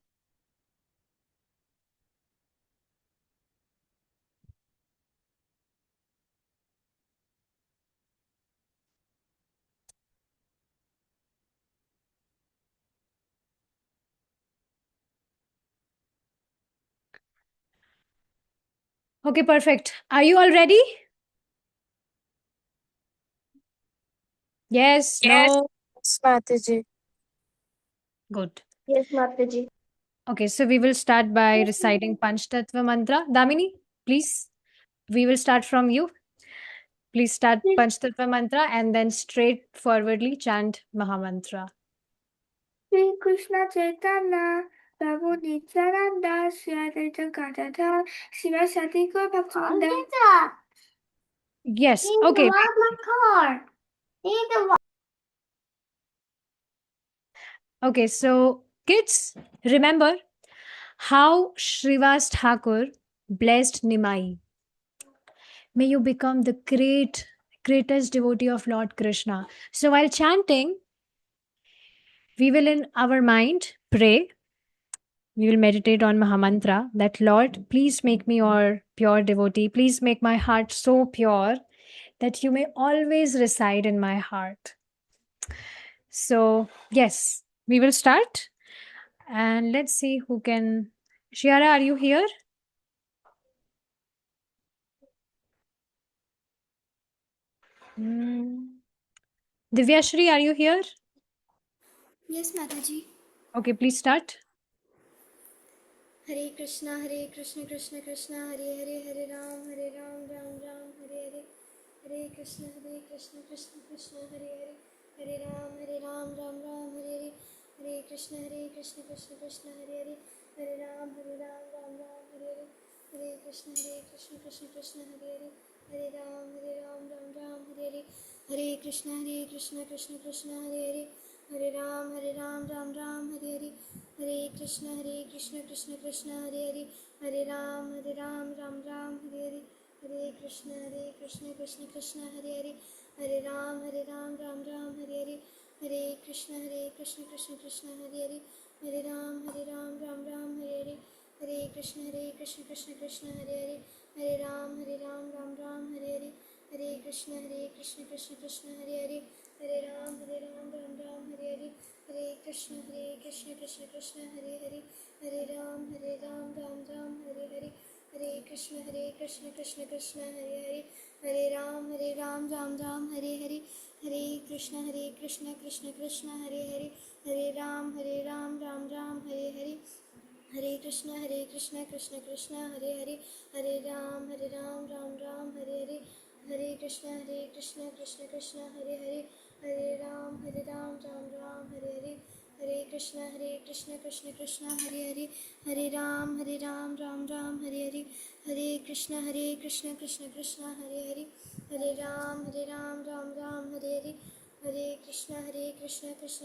Okay, perfect. Are you all ready? Yes, no, Yes, Mataji. good. Yes, Mataji. Okay, so we will start by reciting Panchtattva mantra. Damini, please. We will start from you. Please start Panchtattva mantra and then straightforwardly chant Mahamantra. Shri Krishna Chaitanya, Prabhu Nityananda, Shri Advaita Gadadhar, Shiva Sati Gaur Bhaktivinoda. Yes, okay. Okay, so kids, remember how Srivas Thakur blessed Nimai. May you become the greatest devotee of Lord Krishna. So while chanting, we will in our mind pray. We will meditate on Mahamantra that Lord, please make me your pure devotee. Please make my heart so pure that you may always reside in my heart. So, yes, we will start. And let's see who can. Shiara, are you here? Divyashri, are you here? Yes, Mataji. Okay, please start. Hare Krishna, Krishna Krishna, Hare Hare, Hare Ram, Ram Ram, Hare Hare. Hare Krishna, Krishna Krishna, Hare Hare, Hare Ram, Ram Ram, Hare Hare. Hare Krishna, Krishna Krishna, Hare Hare, Hare Ram, Ram Ram, Hare Hare. Hare Krishna, Krishna Krishna, Hare Hare, Hare Ram, Ram Ram, Hare Hare. Hare Krishna, Krishna Krishna, Hare Hare, Hare Ram, Ram Ram, Hare Hare. Hare Krishna, Krishna Krishna, Hare Hare, Hare Ram, Ram Ram, Hare Hare. Hare Krishna, Krishna Krishna, Hare Hare, Hare Ram, Ram Ram, Hare Hare. Hare Krishna, Krishna Krishna, Hare Hare, Hare Ram, Ram Ram, Hare Hare. Hare Krishna, Krishna Krishna, Hare Hare, Hare Ram, Ram Ram, Hare Hare. Hare Krishna, Krishna Krishna, Hare Hare, Hare Ram, Ram Ram, Hare Hare. Hare Krishna, Krishna Krishna, Hare Hare, Hare Ram, Ram Ram, Hare Hare. Hare Krishna, Krishna Krishna, Hare Hare, Hare Ram, Ram Ram, Hare Hare. Hare Krishna, Krishna Krishna, Hare Hare, Hare Ram, Ram Ram, Hare Hare. Hare Krishna, Krishna Krishna, Hare Hare, Hare Ram, Ram Ram, Hare Hare. Hare Krishna, Krishna Krishna, Hare Hare, Hare Ram, Ram Ram, Hare Hare. Hare Krishna, Krishna Hare Hare, Hare Ram, Ram Ram, Hare Hare. Hare Krishna,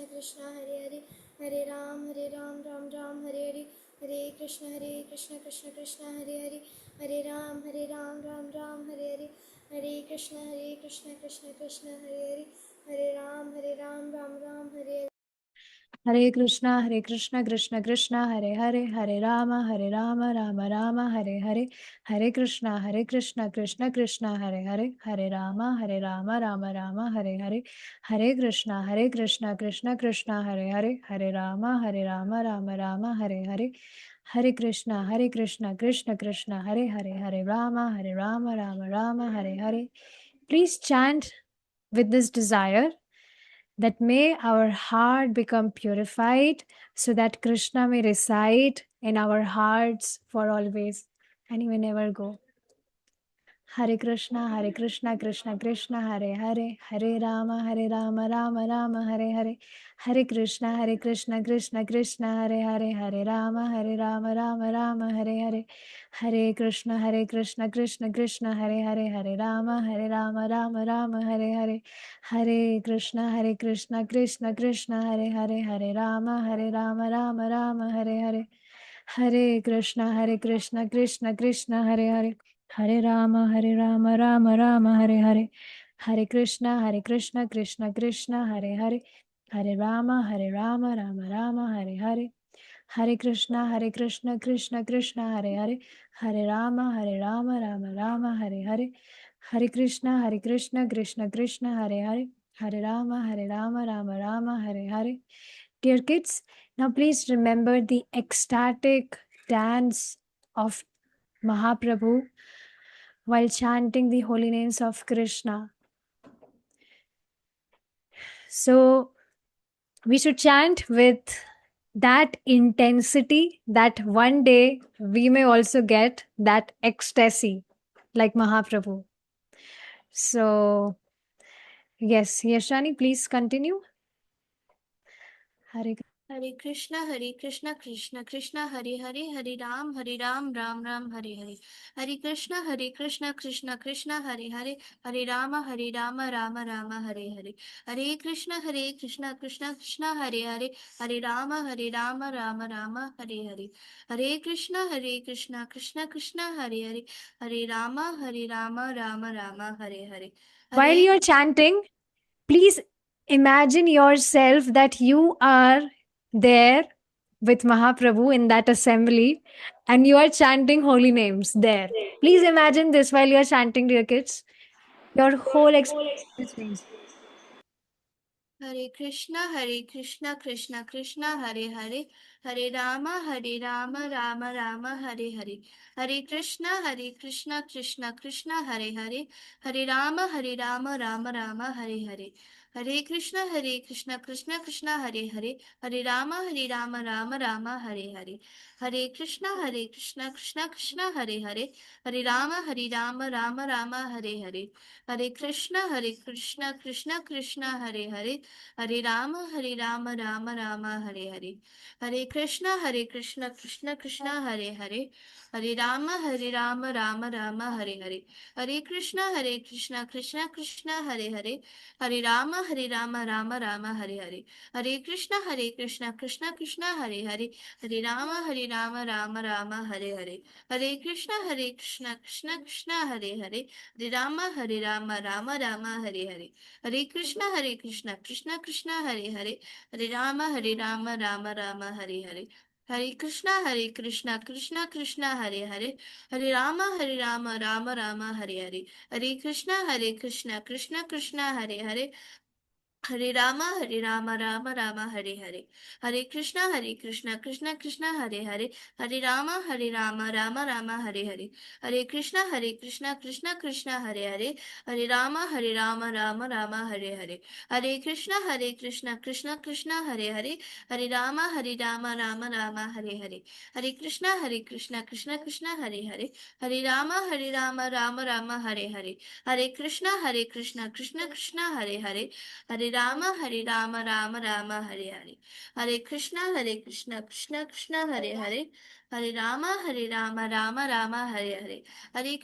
Krishna Hare Hare, Hare Ram, Ram Ram, Hare Hare. Hare Krishna, Krishna Hare Hare, Hare Ram, Ram Ram, Hare Hare. Hare Krishna, Krishna Hare Hare, Hare Ram, Ram Ram, Hare Hare. Hare Krishna, Krishna Hare Hare, Hare Ram, Ram Ram, Hare Hare. Hare Krishna, Krishna Krishna, Hare Hare, Hare Rama, Rama Rama, Hare Hare. Hare Krishna, Krishna Krishna, Hare Hare, Hare Rama, Rama Rama, Hare Hare. Hare Krishna, Krishna Krishna, Hare Hare, Hare Rama, Rama Rama, Hare Hare. Hare Krishna, Krishna Krishna, Hare Hare, Hare Rama, Rama Rama, Hare Hare. Please chant with this desire that may our heart become purified so that Krishna may reside in our hearts for always and he may never go. Hare Krishna, Krishna Krishna, Hare Hare, Hare Rama, Rama Rama, Hare Hare. Hare Krishna, Krishna Krishna, Hare Hare, Hare Rama, Rama Rama, Hare Hare. Hare Krishna, Krishna Hare Hare, Hare Rama, Rama Rama, Hare Hare. Hare Krishna, Krishna Krishna, Hare Hare, Hare Rama, Rama Rama, Hare Hare. Hare Krishna, Krishna Krishna, Hare Hare. Hare Rama, Rama Rama, Hare Hare. Hare Krishna, Krishna Krishna, Hare Hare. Hare Rama, Rama Rama, Hare Hare. Hare Krishna, Krishna Krishna, Hare Hare. Hare Rama, Rama Rama, Hare Hare. Hare Krishna, Krishna Krishna, Hare Hare. Hare Rama, Rama Rama, Hare Hare. Dear kids, now please remember the ecstatic dance of Mahaprabhu while chanting the holy names of Krishna. So we should chant with that intensity that one day we may also get that ecstasy like Mahaprabhu. So, yes, Yashani, please continue. Hare Hare Krishna, Krishna Krishna, Hare Hare, Hare Ram, Ram Ram, Hare Hare. Hare Krishna, Krishna Krishna, Hare Hare, Hare Rama, Rama Rama, Hare Hare. Hare Krishna, Krishna Krishna, Hare Hare, Hare Rama, Rama Rama, Hare Hare. Hare Krishna, Krishna Krishna, Hare Hare, Hare Rama, Rama Rama, Hare Hare. While you're chanting, please imagine yourself that you are there with Mahaprabhu in that assembly and you are chanting holy names there. Please imagine this while you're chanting, dear kids. Your whole experience means. Hare Krishna, Krishna Krishna, Hare Hare, Hare Rama, Rama Rama, Hare Hare. Hare Krishna, Krishna Krishna, Hare Hare, Hare Rama, Rama Rama, Hare Hare. Hare Krishna, Krishna Krishna, Hare Hare, Hare Rama, Rama Rama, Hare Hare. Hare Krishna, Krishna Krishna, Hare Hare, Hare Rama, Rama Rama, Hare Hare. Hare Krishna, Krishna Krishna, Hare Hare, Hare Rama, Rama Rama, Hare Hare. Hare Krishna, Krishna Krishna, Hare Hare, Hare Rama, Rama Rama, Hare Hare. Hare Krishna, Krishna Krishna, Hare Hare, Hare Rama, Rama Rama, Hare Hare. Hare Krishna, Krishna Krishna, Hare Hare, Hare Rama, Rama Rama, Hare Hare. Hare Krishna, Krishna Krishna, Hare Hare, Hare Rama, Rama Hare Hare. Hare Krishna, Krishna Krishna, Hare Hare, Hare Rama, Rama Rama, Hare Hare. Hare Krishna, Krishna Krishna, Hare Hare, Hare Rama, Rama Rama, Hare Hare. Hare Krishna, Krishna Krishna, Hare Hare, Hare Rama, Rama Rama, Hare Hare. Hare Krishna, Krishna Krishna, Hare Hare. Hare Rama, Rama Rama, Hare Hare. Hare Krishna, Krishna Krishna, Hare Hare. Hare Rama, Rama Rama, Hare Hare. Hare Krishna, Krishna Krishna, Hare Hare. Hare Rama, Rama Rama, Hare Hare. Hare Krishna, Krishna Krishna, Hare Hare. Hare Rama, Rama Rama, Hare Hare. Hare Krishna, Krishna Krishna, Hare Hare. Hare Rama, Rama Rama, Hare Hare. Hare Krishna, Krishna Krishna, Hare Hare. Hare Rama, Rama Rama, Hare Hare.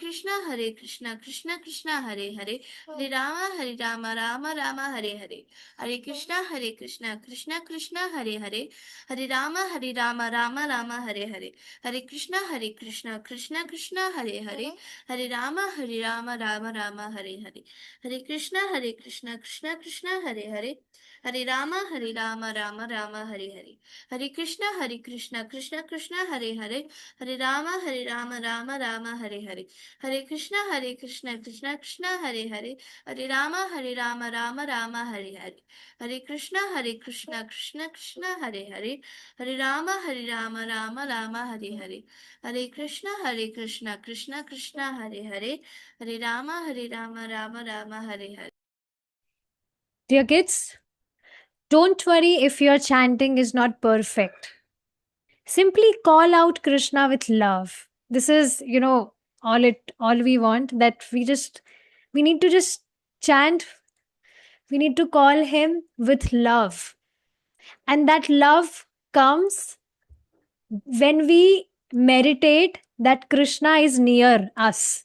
Hare Krishna, Krishna Krishna, Hare Hare. Hare Rama, Rama Rama, Hare Hare. Hare Krishna, Krishna Krishna, Hare Hare. Hare Rama, Rama Rama, Hare Hare. Hare Krishna, Krishna Krishna, Hare Hare. Hare Rama, Rama Rama, Hare Hare. Hare Krishna, Krishna Krishna, Hare Hare. Hare Rama, Rama Rama, Hare Hare. Hare Krishna, Krishna Krishna, Hare Hare. Hare Rama, Rama Rama, Hare Hare. Hare Krishna, Krishna Krishna, Hare Hare. Hare Rama, Rama Rama, Hare Hare. Hare Krishna, Krishna Krishna, Hare Hare. Hare Rama, Rama Rama, Hare Hare. Hare Krishna, Krishna Krishna, Hare Hare. Hare Rama, Rama Rama, Hare Hare. Dear kids, don't worry if your chanting is not perfect. Simply call out Krishna with love. This is, all we want, that we need to just chant. We need to call him with love. And that love comes when we meditate that Krishna is near us.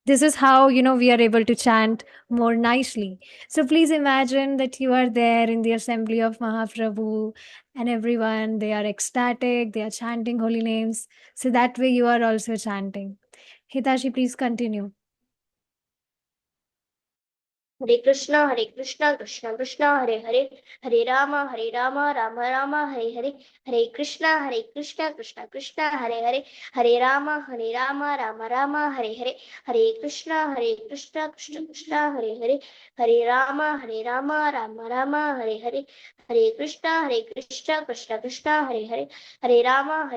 This is how, we are able to chant more nicely. So please imagine that you are there in the assembly of Mahaprabhu and everyone, they are ecstatic, they are chanting holy names. So that way you are also chanting. Hitashi, please continue. Hare Krishna, Krishna Krishna, Hare Hare, Hare Rama, Rama Rama, Hare Hare, Hare Krishna, Krishna Krishna, Hare Hare, Hare Rama, Rama Rama, Hare Hare, Hare Krishna, Krishna Krishna, Hare Hare, Hare Rama, Rama Rama, Hare Hare, Hare Krishna, Krishna Krishna, Hare Hare, Hare Rama,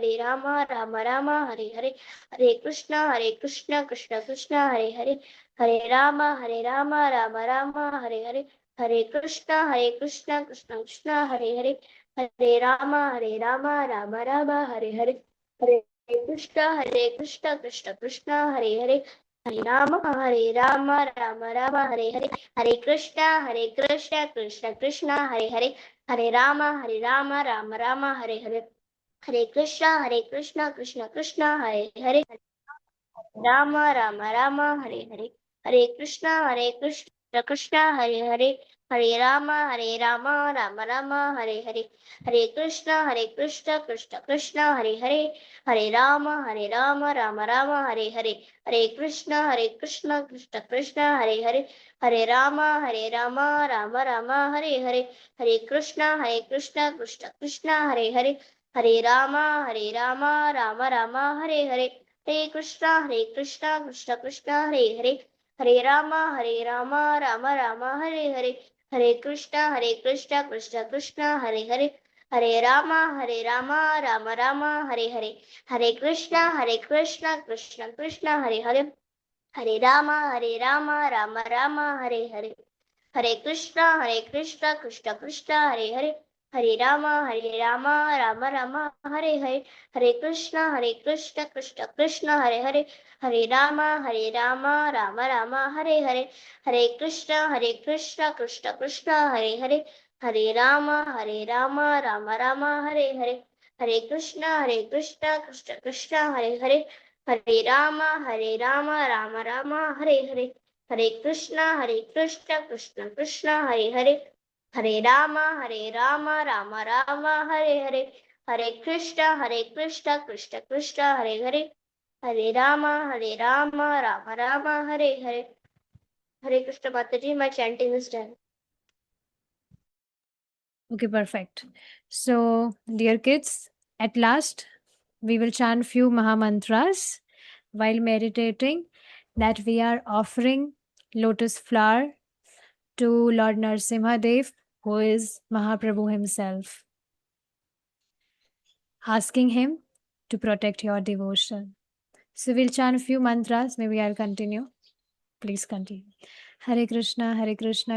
Rama Rama, Hare Hare, Hare Krishna, Krishna Krishna, Hare Hare, Hare Rama, Rama Rama, Hare Hare, Hare Krishna, Krishna Krishna, Hare Hare, Hare Rama, Rama Rama, Hare Hare, Hare Krishna, Krishna Krishna, Hare Hare, Hare Rama, Rama Rama, Hare Hare, Hare Krishna, Krishna Krishna, Hare Hare, Hare Rama, Rama Rama, Hare Hare, Hare Krishna, Krishna Krishna, Hare Hare, Rama Rama, Hare Hare, Hare Krishna, Krishna, Hare Hare, Hare Rama, Rama Rama, Hare Hare, Hare Krishna, Krishna Krishna, Hare Hare, Hare Rama, Rama Rama, Hare Hare, Hare Krishna, Krishna Krishna, Hare Hare, Hare Rama, Rama Rama, Hare Hare, Hare Krishna, Krishna Krishna, Hare Hare, Hare Rama, Rama Rama, Hare Hare, Hare Krishna, Krishna Krishna, Hare Hare, Hare Rama, Rama Rama, Hare Hare, Hare Krishna, Krishna Krishna, Hare Hare, Hare Rama, Rama Rama, Hare Hare, Hare Krishna, Krishna Krishna, Hare Hare, Hare Rama, Rama Rama, Hare Hare, Hare Krishna, Krishna Krishna, Hare Hare, Hare Rama, Rama Rama, Hare Hare, Hare Krishna, Krishna, Hare Hare, Hare Rama, Rama Rama, Hare Hare, Hare Krishna, Krishna Krishna, Hare Hare, Hare Rama, Rama Rama, Hare Hare, Hare Krishna, Krishna, Hare Hare, Hare Rama, Rama Rama, Hare Hare, Hare Krishna, Krishna Krishna, Hare Hare, Hare Rama, Rama Rama, Hare Hare, Hare Krishna, Krishna, Hare Hare, Hare Rama, Rama Rama, Hare Hare. Hare Krishna Mataji, my chanting is done. Okay, perfect. So, dear kids, at last we will chant few Mahamantras while meditating that we are offering lotus flower to Lord Narasimha Dev, who is Mahaprabhu himself, asking him to protect your devotion. So we'll chant a few mantras. Maybe I'll continue. Please continue. Hare Krishna,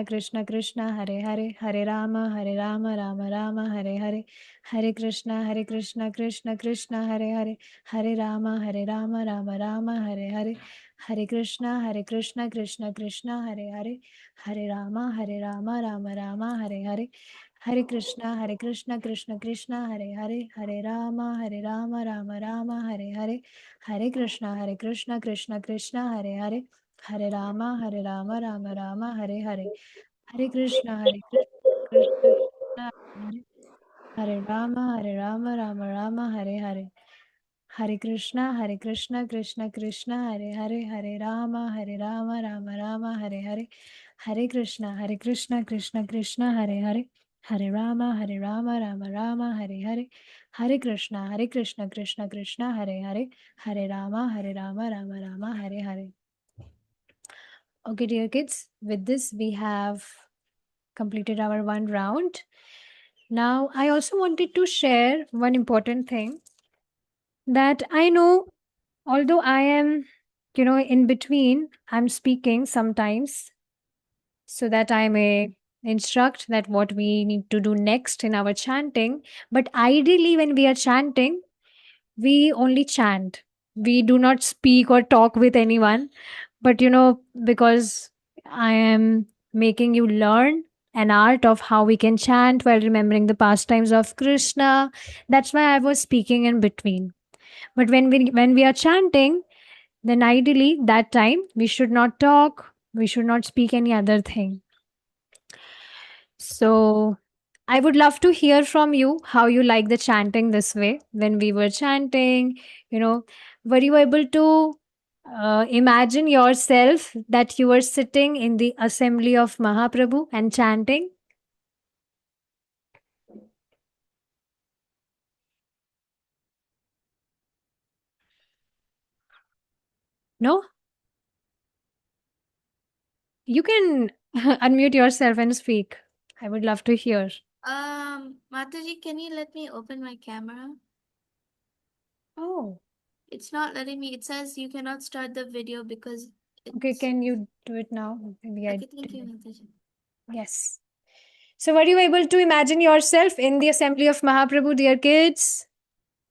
Krishna Krishna, Hare Hare, Hare Rama, Rama Rama, Hare Hare, Hare Krishna, Krishna Krishna, Hare Hare, Hare Rama, Rama Rama, Hare Hare, Hare Krishna, Krishna Krishna, Hare Hare, Hare Rama, Rama Rama, Hare Hare, Hare Krishna, Krishna Krishna, Hare Hare, Hare Rama, Rama Rama, Hare Hare, Hare Krishna, Krishna Krishna, Hare Hare, Hare Rama, Rama Rama, Hare Hare, Hare Krishna, Krishna Krishna, Hare Hare Rama, Rama Rama, Hare Hare, Hare Krishna, Krishna Krishna, Hare Hare, Hare Rama, Rama Rama, Hare Hare, Hare Krishna, Krishna Krishna, Hare Hare, Hare Rama, Rama Rama, Hare Hare, Hare Krishna, Krishna Krishna, Hare Hare, Hare Rama, Rama Rama, Hare Hare. Okay, dear kids, with this we have completed our one round. Now, I also wanted to share one important thing that I know, although I am, in between, I'm speaking sometimes so that I may instruct that what we need to do next in our chanting. But ideally, when we are chanting, we only chant. We do not speak or talk with anyone. But, because I am making you learn an art of how we can chant while remembering the pastimes of Krishna, that's why I was speaking in between. But when we are chanting, then ideally that time we should not talk, we should not speak any other thing. So I would love to hear from you how you like the chanting this way. When we were chanting, were you able to imagine yourself that you are sitting in the assembly of Mahaprabhu and chanting? No? You can unmute yourself and speak. I would love to hear. Mataji, can you let me open my camera? Oh, It's not letting me. It says you cannot start the video because okay. it's... Can you do it now? Maybe I Okay, thank you, didn't. Mataji. Yes. So, were you able to imagine yourself in the assembly of Mahaprabhu, dear kids?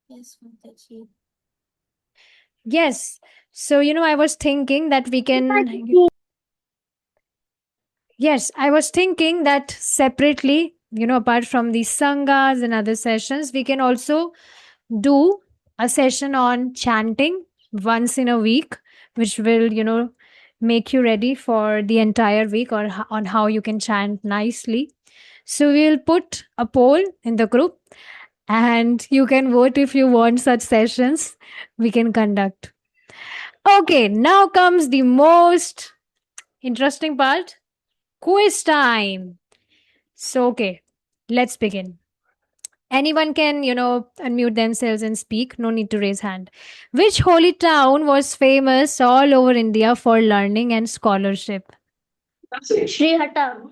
Yes, Mataji. Yes. So, I was thinking that we can. Yes, I was thinking that separately, apart from the sanghas and other sessions, we can also do a session on chanting once in a week, which will, make you ready for the entire week or on how you can chant nicely. So we'll put a poll in the group and you can vote if you want such sessions we can conduct. Okay, now comes the most interesting part, quiz time. So, okay, let's begin. Anyone can, unmute themselves and speak. No need to raise hand. Which holy town was famous all over India for learning and scholarship? Srihatam.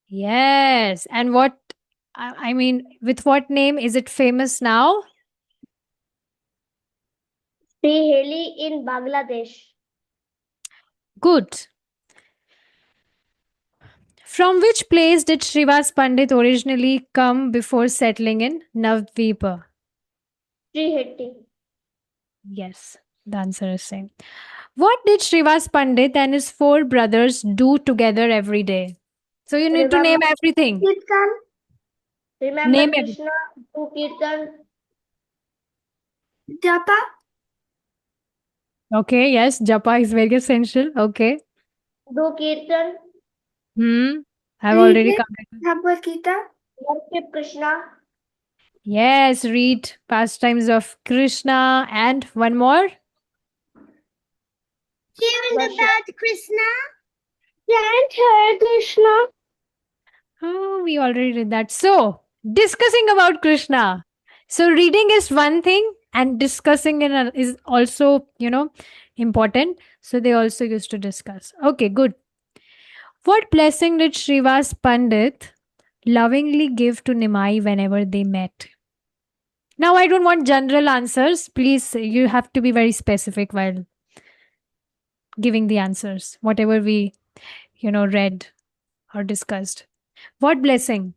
Yes. And I mean, with what name is it famous now? Sriheli in Bangladesh. Good. From which place did Srivas Pandit originally come before settling in Navdvipa? Srihetti. Yes, the answer is same. What did Srivas Pandit and his 4 brothers do together every day? So you need to name everything. Kirtan. Remember Name Krishna, do Kirtan. Japa. Okay, yes, japa is very essential. Okay. Do Kirtan. I've already covered. Bhagavad Gita. Worship Krishna. Yes, read pastimes of Krishna and one more. Worship Krishna. Chant Hare Krishna. Oh, we already did that. So, discussing about Krishna. So, reading is one thing and discussing is also, important. So, they also used to discuss. Okay, good. What blessing did Srivas Pandit lovingly give to Nimai whenever they met? Now, I don't want general answers. Please, you have to be very specific while giving the answers, whatever we, read or discussed. What blessing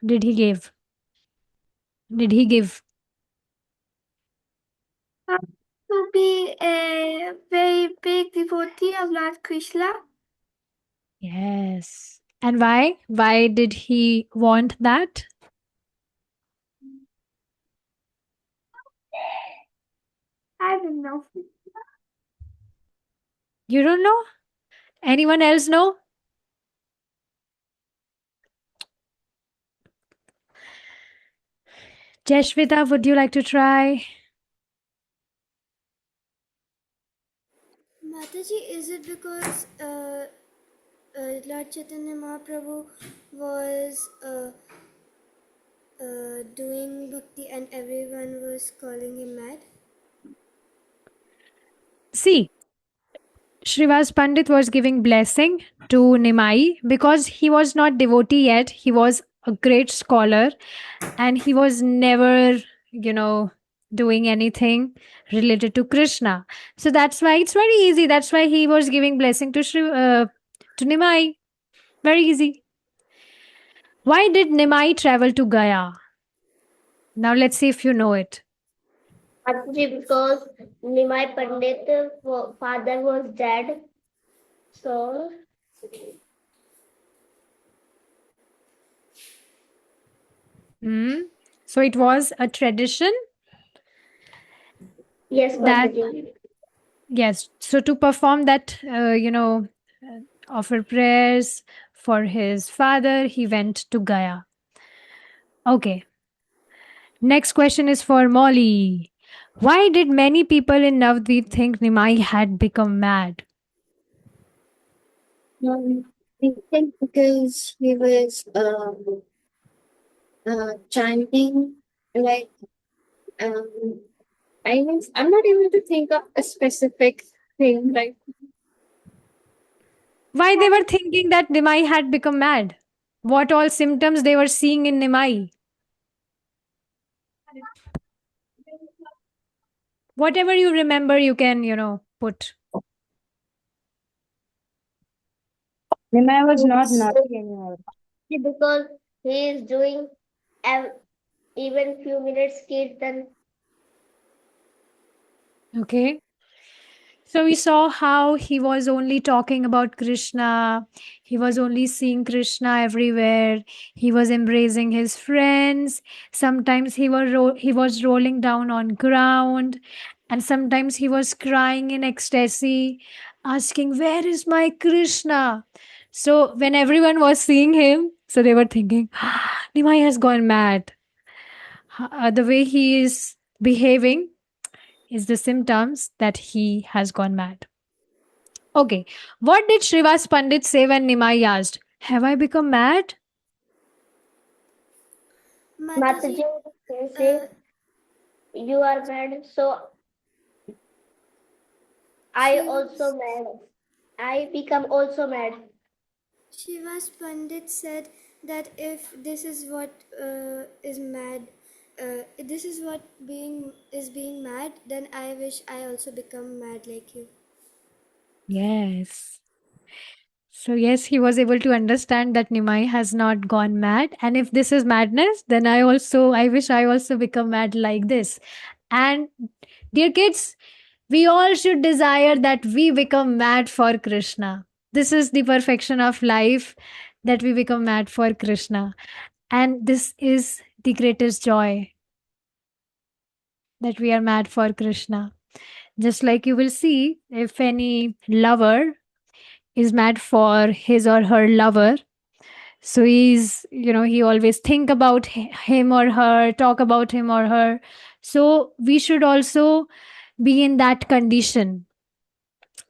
did he give? Did he give? To be a very big devotee of Lord Krishna. Yes. And why? Why did he want that? I don't know. You don't know? Anyone else know? Jeshvita, would you like to try? Mataji, is it because Lord Chaitanya Mahaprabhu was doing bhakti and everyone was calling him mad? See, Srivas Pandit was giving blessing to Nimai because he was not devotee yet. He was a great scholar and he was never, doing anything related to Krishna. So that's why it's very easy. That's why he was giving blessing to Nimai. Very easy. Why did Nimai travel to Gaya? Now let's see if you know it. Actually, because Nimai Pandit father was dead, so So it was a tradition yes, that Mataji. yes. So to perform that, offer prayers for his father, he went to Gaya. Okay. Next question is for Molly. Why did many people in Navadvip think Nimai had become mad? I think because he was chanting like um, I'm not able to think of a specific thing right. Why they were thinking that Nimai had become mad? What all symptoms they were seeing in Nimai? Whatever you remember, you can, put. Nimai was not naughty anymore. Because he is doing even few minutes kirtan. Okay. So we saw how he was only talking about Krishna. He was only seeing Krishna everywhere. He was embracing his friends. Sometimes he was rolling down on ground, and sometimes he was crying in ecstasy, asking, "Where is my Krishna?" So when everyone was seeing him, so they were thinking, Nimai has gone mad. The way he is behaving is the symptoms that he has gone mad. Okay. What did Srivas Pandit say when Nimai asked, "Have I become mad?" Mataji Mataji, say you are mad, so I also mad. I become also mad. Shivas Pandit said that if this is what is mad, this is what being mad, then I wish I also become mad like you. Yes. So, yes, he was able to understand that Nimai has not gone mad. And if this is madness, then I wish I also become mad like this. And dear kids, we all should desire that we become mad for Krishna. This is the perfection of life, that we become mad for Krishna. And this is the greatest joy, that we are mad for Krishna. Just like you will see, if any lover is mad for his or her lover, so he always think about him or her, talk about him or her. So we should also be in that condition.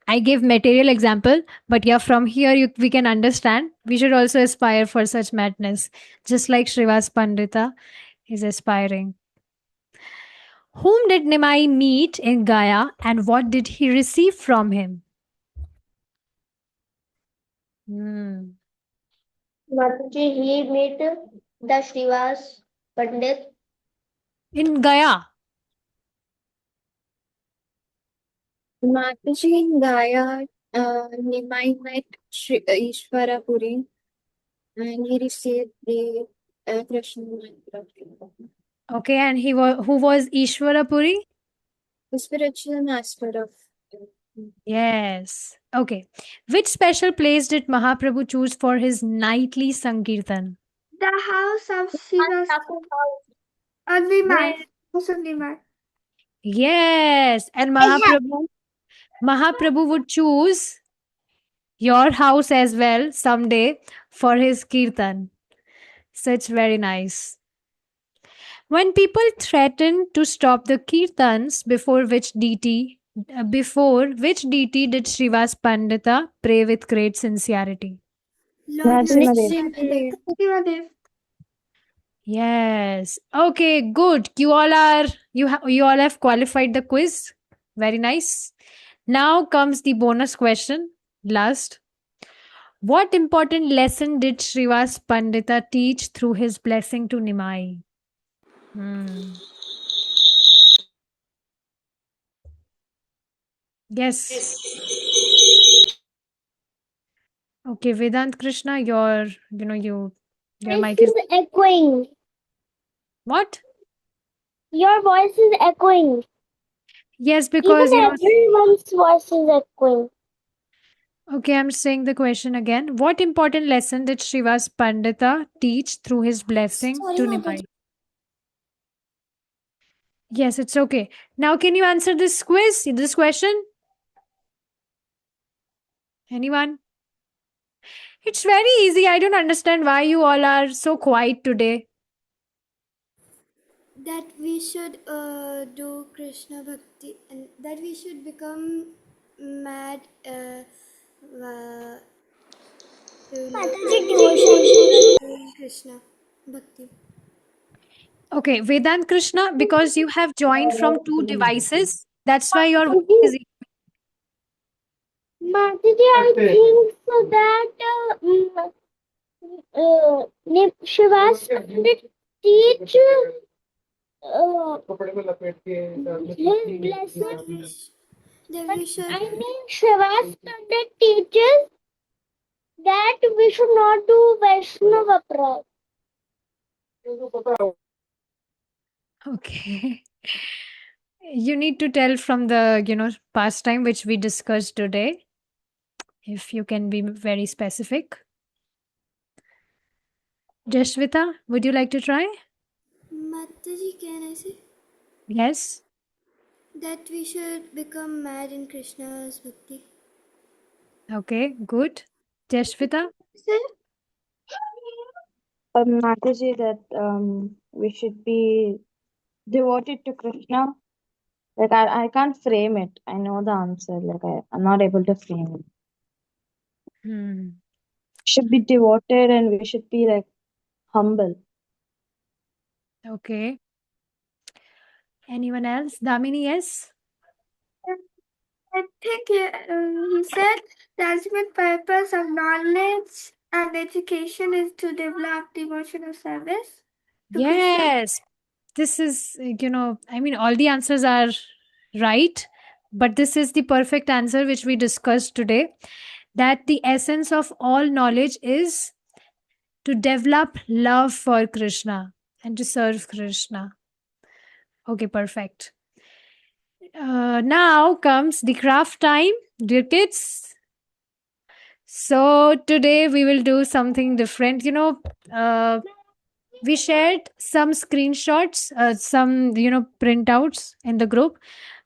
I give material example, but yeah, from here we can understand. We should also aspire for such madness, just like Srivas Pandita is aspiring. Whom did Nimai meet in Gaya, and what did he receive from him? Hmm. Mataji, he meet the Srivas Pandit. In Gaya. Mataji in Gaya, Nimai met Ishvara Puri and he received the Krishna mantra. Okay, and who was Ishwarapuri? The spiritual master of Yes. Okay. Which special place did Mahaprabhu choose for his nightly Sankirtan? The house of Shiva's Nimai. House of Nimai. Yes. And Mahaprabhu would choose your house as well someday for his Kirtan. So it's very nice. When people threatened to stop the Kirtans, before which deity did Srivas Pandita pray with great sincerity? Lord Narasimhadev. Narasimhadev. Shivadev. Yes. Okay, good. You all have qualified the quiz. Very nice. Now comes the bonus question. Last. What important lesson did Srivas Pandita teach through his blessing to Nimai? Yes. Okay, Vedant Krishna, your mic is echoing. what? Your voice is echoing. Yes, because Everyone's voice is echoing. okay, I'm saying the question again. What important lesson did Srivas Pandita teach through his blessing Sorry, to Mataji. Nimai? Yes, it's okay. Now, can you answer this question? Anyone? It's very easy. I don't understand why you all are so quiet today. that we should do Krishna Bhakti and that we should become mad Mataji devotion. Krishna Bhakti. Okay, Vedant Krishna, because you have joined from two devices, that's why your voice is. Mataji, I think so that Shivas Pandit teach his blessings. That we should I mean, Shivas Pandit teaches that we should not do Vaishnava Prad. Okay. You need to tell from the pastime which we discussed today, if you can be very specific. Jashvita, would you like to try? Mataji, can I say Yes. that we should become mad in Krishna's Bhakti? Okay, good. Jashvita? Mataji, that we should be devoted to Krishna. Like I can't frame it. I know the answer. Like I'm not able to frame it. Hmm. Should be devoted and we should be like humble. Okay. Anyone else? Damini, yes? I think he said the ultimate purpose of knowledge and education is to develop devotional service to Krishna. Yes. This is, I mean, all the answers are right, but this is the perfect answer which we discussed today, that the essence of all knowledge is to develop love for Krishna and to serve Krishna. Okay, perfect. Now comes the craft time, dear kids. So today we will do something different. We shared some screenshots, some printouts in the group,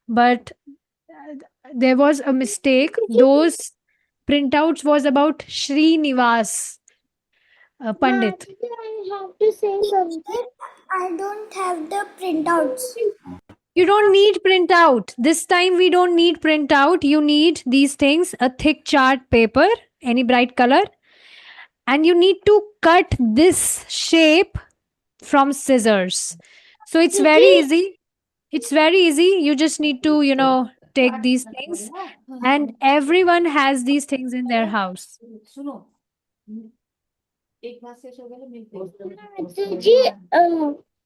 but there was a mistake. Those printouts was about Srinivas Pandit. Mataji, I have to say something. I don't have the printouts. You don't need printout. This time we don't need printout. You need these things, a thick chart paper, any bright color, and you need to cut this shape from scissors. So it's very easy. It's very easy. You just need to take these things, and everyone has these things in their house. Mataji,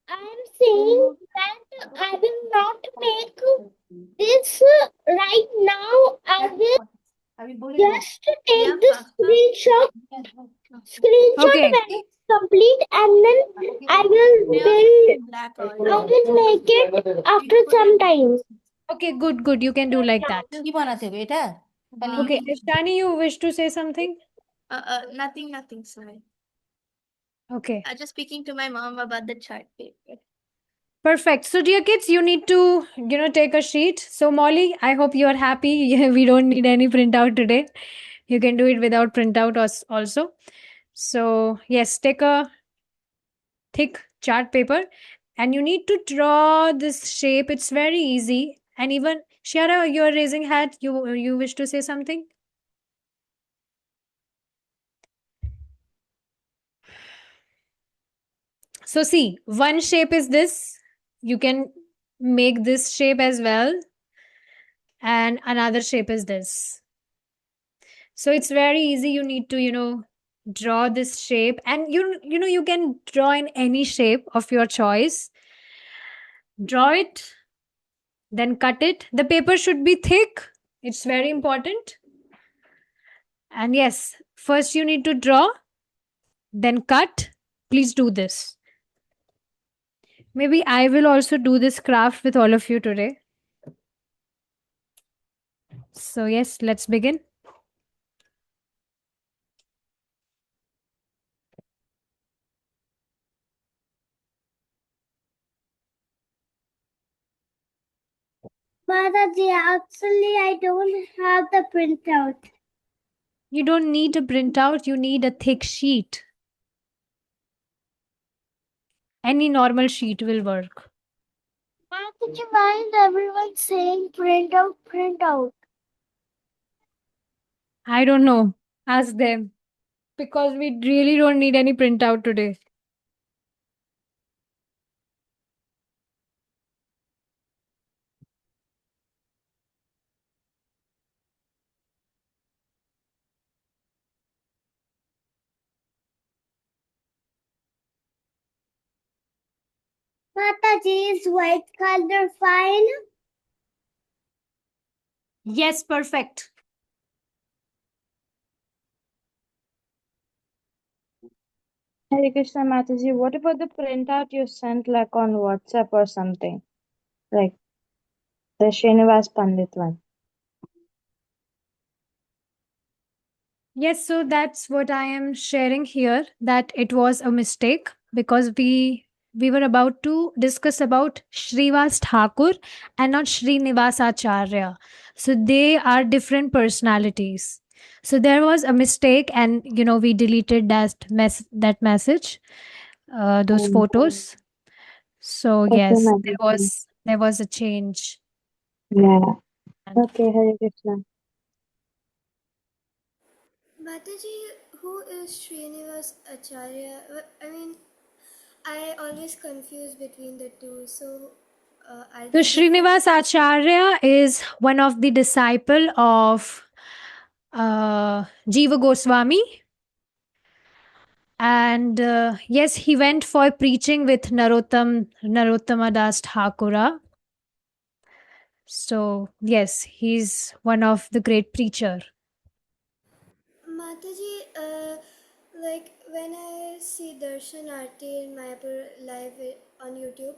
I am saying that I will not make this right now. I will just take the screenshot Okay. when it's complete, and then I will make it after some time. Okay, good. You can do like that. Okay, Ashtani, you wish to say something? Nothing, sorry. Okay. I was just speaking to my mom about the chart paper. Perfect. So, dear kids, you need to, take a sheet. So, Molly, I hope you are happy. We don't need any printout today. You can do it without printout also. So, yes, take a thick chart paper and you need to draw this shape. It's very easy. And even, Shiara, you're raising hand. You wish to say something? So, see, one shape is this. You can make this shape as well. And another shape is this. So it's very easy. You need to draw this shape, and you can draw in any shape of your choice. Draw it, then cut it. The paper should be thick. It's very important. And yes, first you need to draw, then cut. Please do this. Maybe I will also do this craft with all of you today. So yes, let's begin. Mataji, actually, I don't have the printout. You don't need a printout, you need a thick sheet. Any normal sheet will work. Mataji, why is everyone saying print out, print out? I don't know. Ask them. Because we really don't need any printout today. Mataji, is white color fine? Yes, perfect. Hare Krishna Mataji, what about the printout you sent like on WhatsApp or something? Like the Srinivas Pandit one. Yes, so that's what I am sharing here, that it was a mistake because we were about to discuss about Srivas Thakur and not Srinivas Acharya. So they are different personalities. So there was a mistake, and we deleted that message, those photos. So Okay, yes, Mataji. there was a change. Yeah. And Okay, Hare Krishna. Mataji, who is Srinivas Acharya? I mean, I always confuse between the two. So, are So they different? Srinivas Acharya is one of the disciple of Jiva Goswami. And yes, he went for preaching with Narottama Das Thakura. So yes, he's one of the great preacher. Mataji, like when I see Darshan Aarti in Mayapur live on YouTube,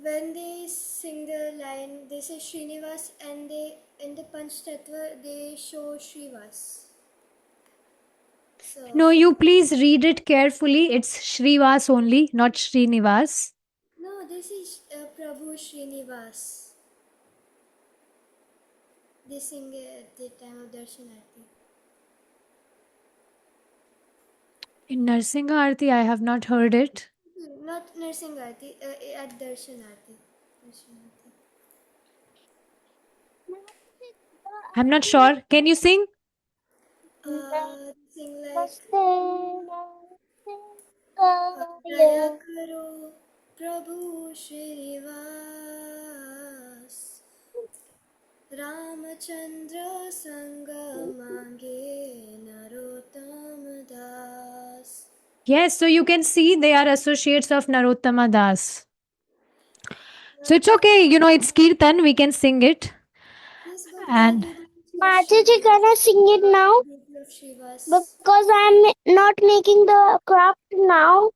when they sing the line, they say Srinivas, and they in the Panch Tattva they show Srivas. So No, you please read it carefully. It's Srivas only, not Srinivas. no, this is Prabhu Srinivas. They sing at the time of Darshan Aarti. In Narsinga Aarti, I have not heard it. Not Narsingh Aarti, at Darshan Aarti. Darshan Aarti. I'm not sure. Can you sing? Sing like Namaste. दया करो प्रभु श्रीनिवास रामचंद्र संग मांगे नरोत्तम दास. Yes, so you can see they are associates of Narottama Das. So it's okay, it's Kirtan, we can sing it. Yes, but And Mataji, can I sing it now? Because I'm not making the craft now.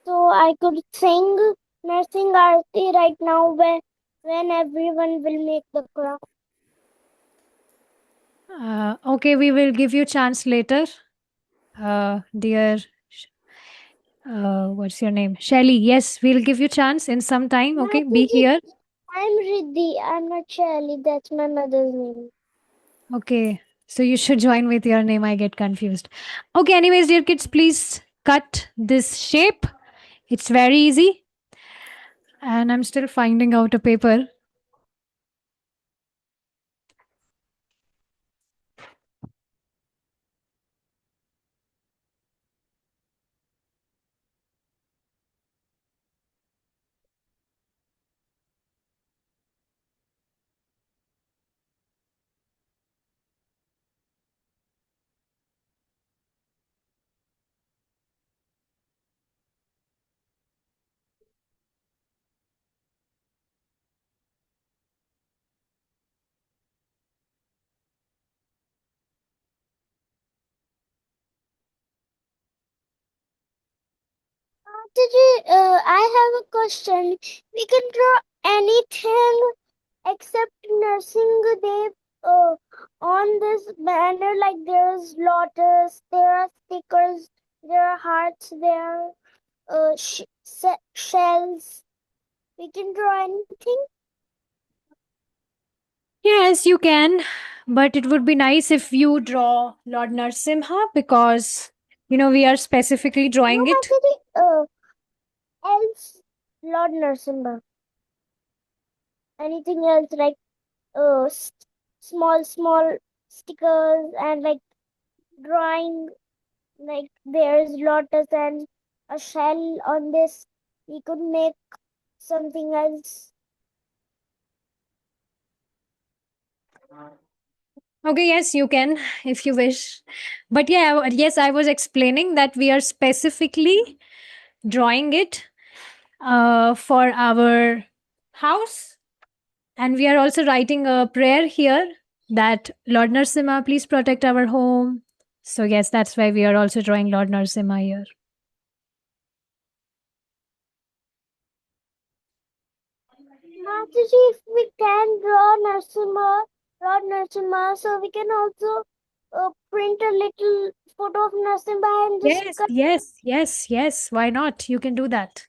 So I could sing Nursing Aarti right now when everyone will make the craft. okay, we will give you chance later. Dear, what's your name? Shelly. Yes, we'll give you chance in some time. Okay, be Mataji, here. I'm Riddhi. I'm not Shelly. That's my mother's name. Okay, so you should join with your name. I get confused. Okay, anyways, dear kids, please cut this shape. It's very easy. And I'm still finding out a paper. Mataji, I have a question. We can draw anything except Nursing Dev on this banner. Like there's lotus, there are stickers, there are hearts, there are shells. We can draw anything. Yes, you can. But it would be nice if you draw Lord Narsimha because, we are specifically drawing No, it. Mataji, else Lord Narasimha. anything else like small stickers and like drawing, like there's lotus and a shell on this. We could make something else. Okay, yes, you can if you wish. But yeah, yes, I was explaining that we are specifically drawing it for our house. And we are also writing a prayer here that Lord Narsimha, please protect our home. So, yes, that's why we are also drawing Lord Narsimha here. Mataji, if we can draw Lord Narasimha, so we can also print a little photo of Narasimha and just Yes, cut. yes, yes, yes. Why not? You can do that.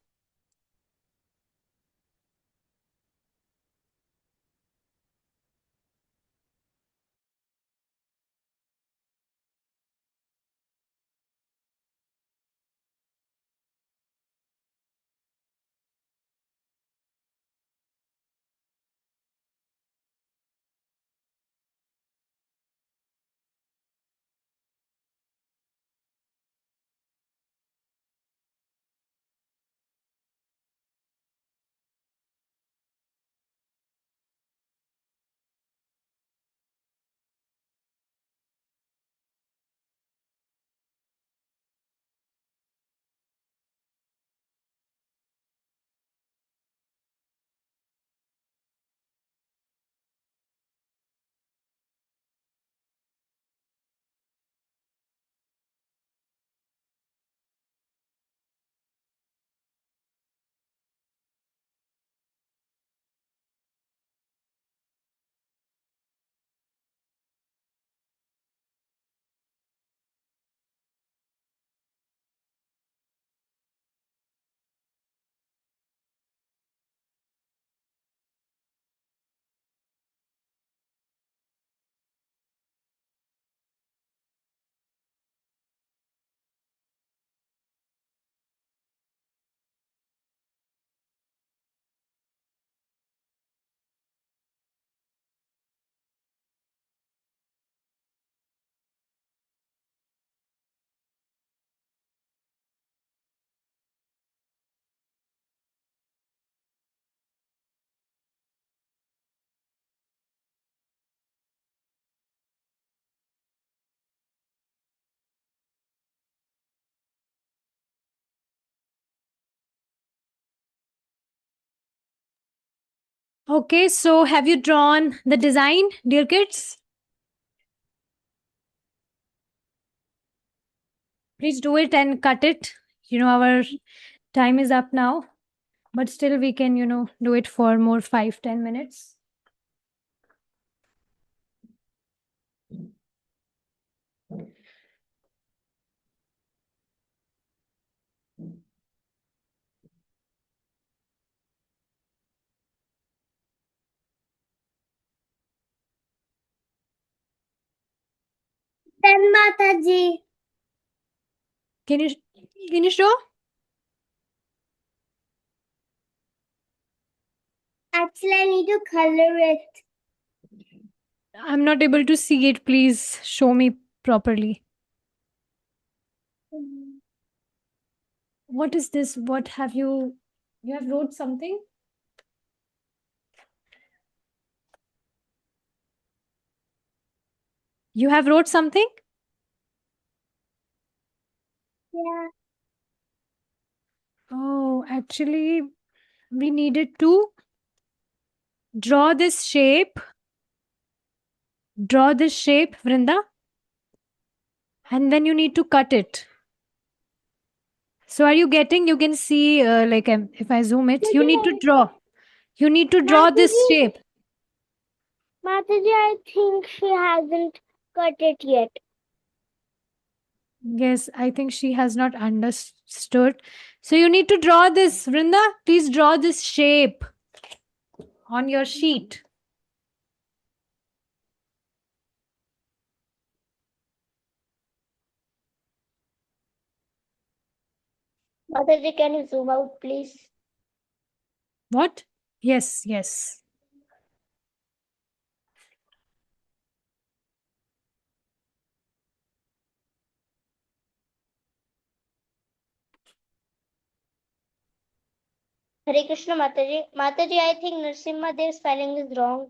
Okay, so have you drawn the design, dear kids? Please do it and cut it. Our time is up now, but still we can, do it for more 5-10 minutes. Then Mataji. Can you show? Actually, I need to color it. I'm not able to see it. Please show me properly. What is this? What have you have wrote something? You have wrote something? Yeah. Oh, actually, we needed to draw this shape. Draw this shape, Vrinda. And then you need to cut it. So are you getting? You can see, if I zoom it, you need to draw. You need to draw this shape. Mataji, I think she hasn't cut it yet. Yes, I think she has not understood. So you need to draw this. Vrinda, please draw this shape on your sheet. Mataji, can you zoom out, please? What? Yes, yes. Hare Krishna Mataji. Mataji, I think Nrsimha Dev's spelling is wrong.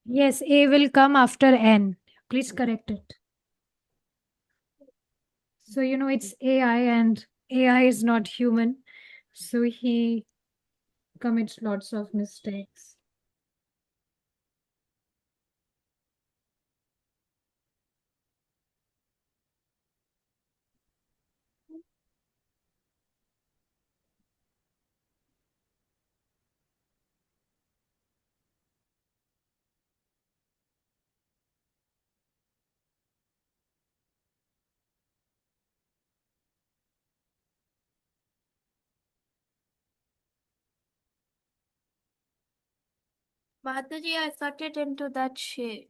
Yes, A will come after N. Please correct it. So, it's AI and AI is not human. So he commits lots of mistakes. Mataji, I cut it into that shape.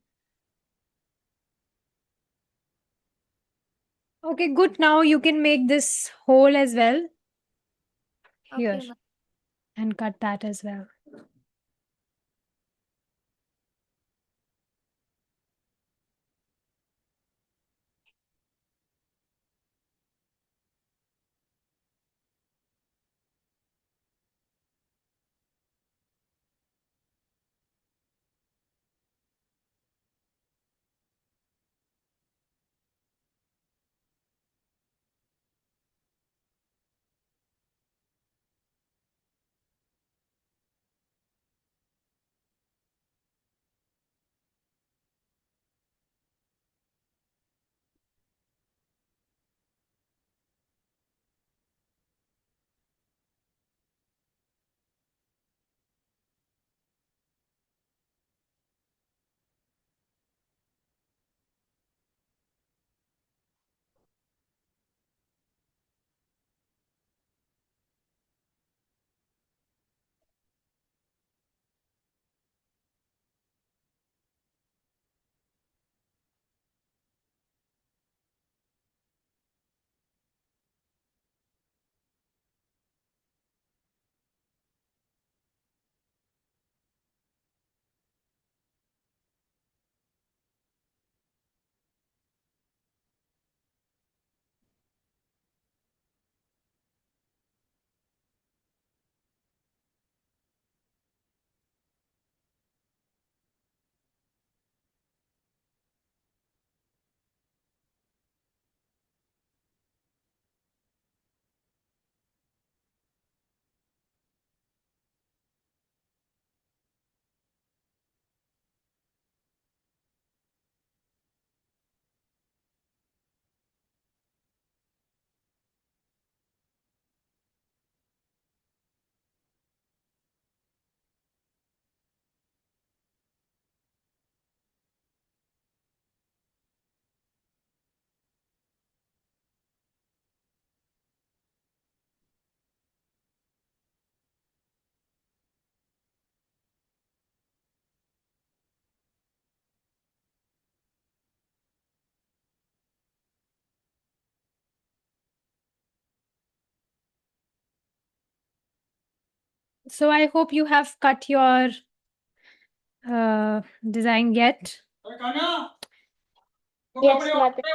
Okay, good. Now you can make this hole as well. Here. Okay, And cut that as well. So I hope you have cut your design yet. Yes, Mataji.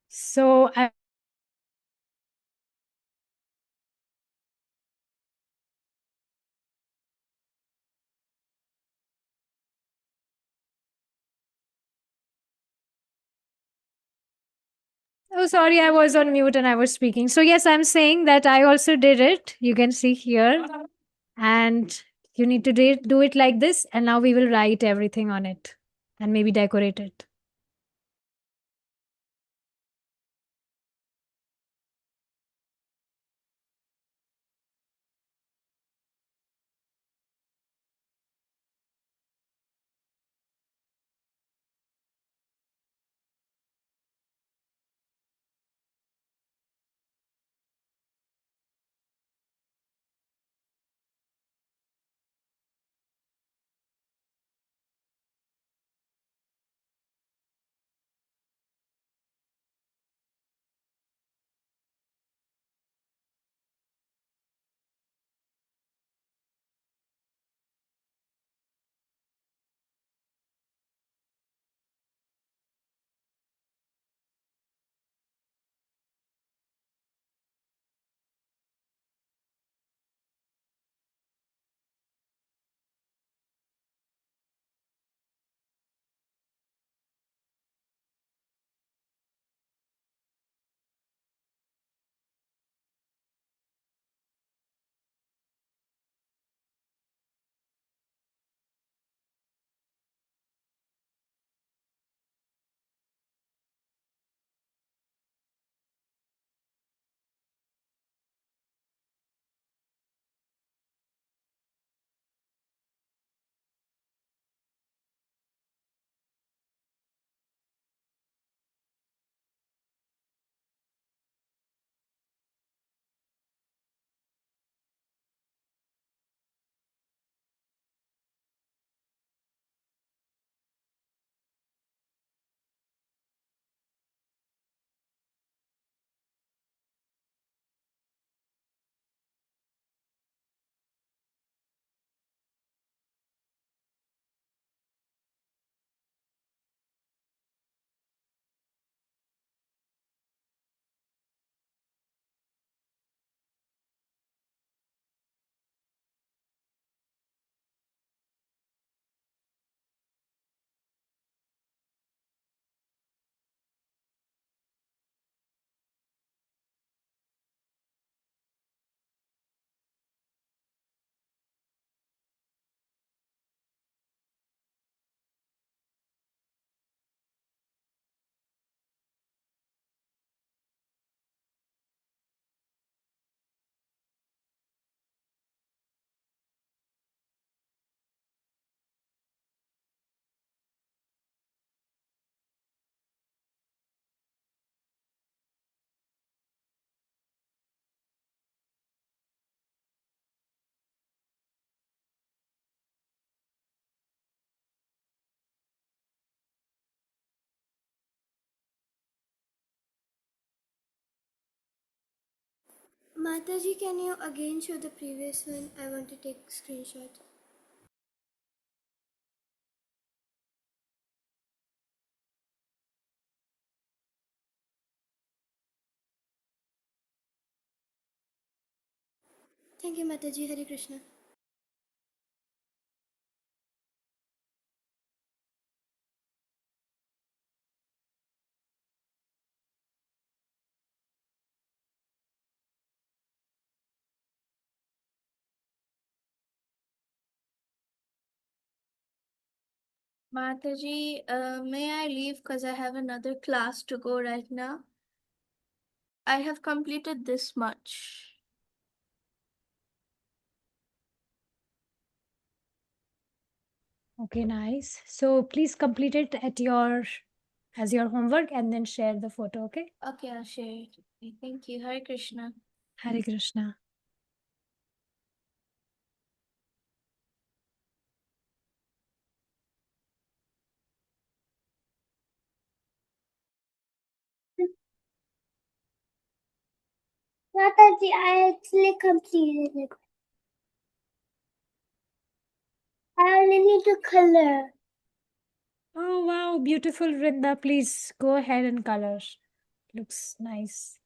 So oh, sorry, I was on mute and I was speaking. So yes, I'm saying that I also did it. You can see here. And you need to do it like this. And now we will write everything on it and maybe decorate it. Mataji, can you again show the previous one? I want to take screenshot. Thank you, Mataji. Hare Krishna. Mataji, may I leave because I have another class to go right now? I have completed this much. Okay, nice. So please complete it at your as your homework and then share the photo, okay? Okay, I'll share it. Okay, thank you. Hare Krishna. Hare Krishna. Mataji, I actually completed it. I only need to color. Oh wow, beautiful Vrinda. Please go ahead and color. Looks nice.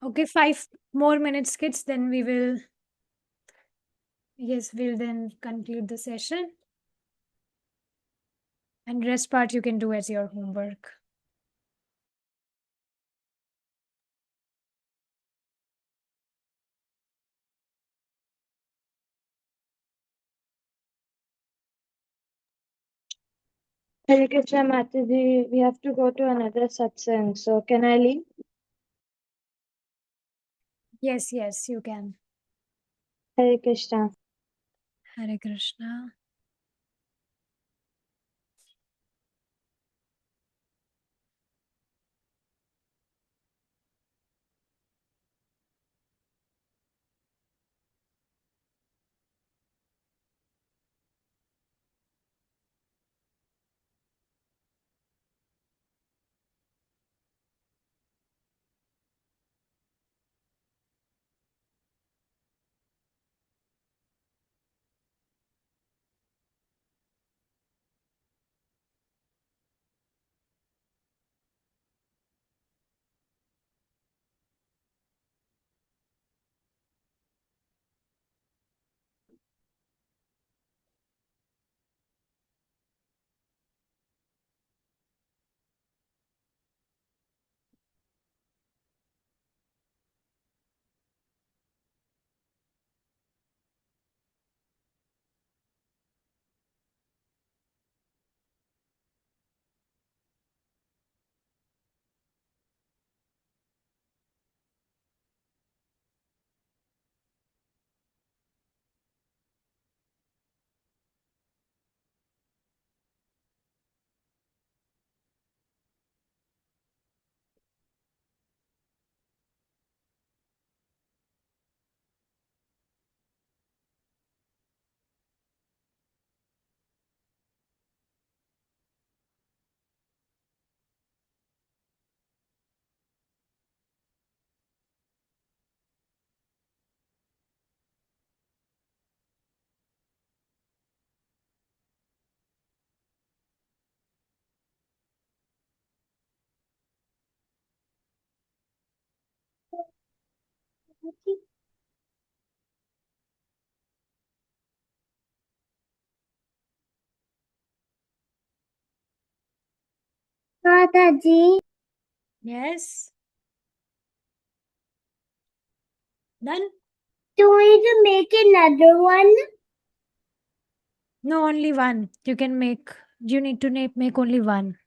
Okay, 5 more minutes, kids, then we will, yes, we'll then conclude the session. And rest part you can do as your homework. Hare Krishna Mataji, we have to go to another satsang. So can I leave? Yes, yes, you can. Hare Krishna. Hare Krishna. Mataji, Yes. Done? do we need to make another one? No, only one. You can make. You need to make only one.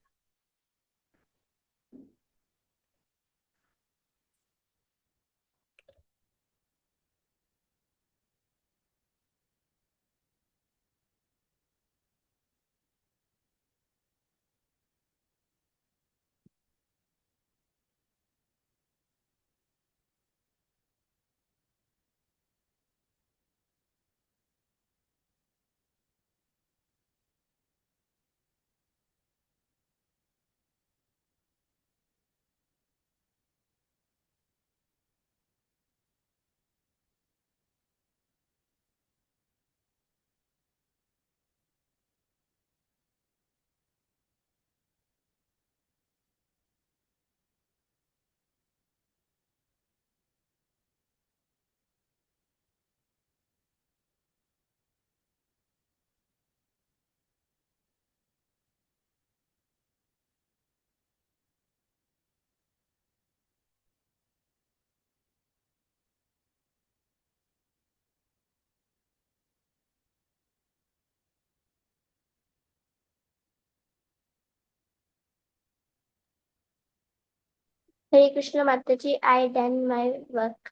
Hare Krishna Mataji, I done my work.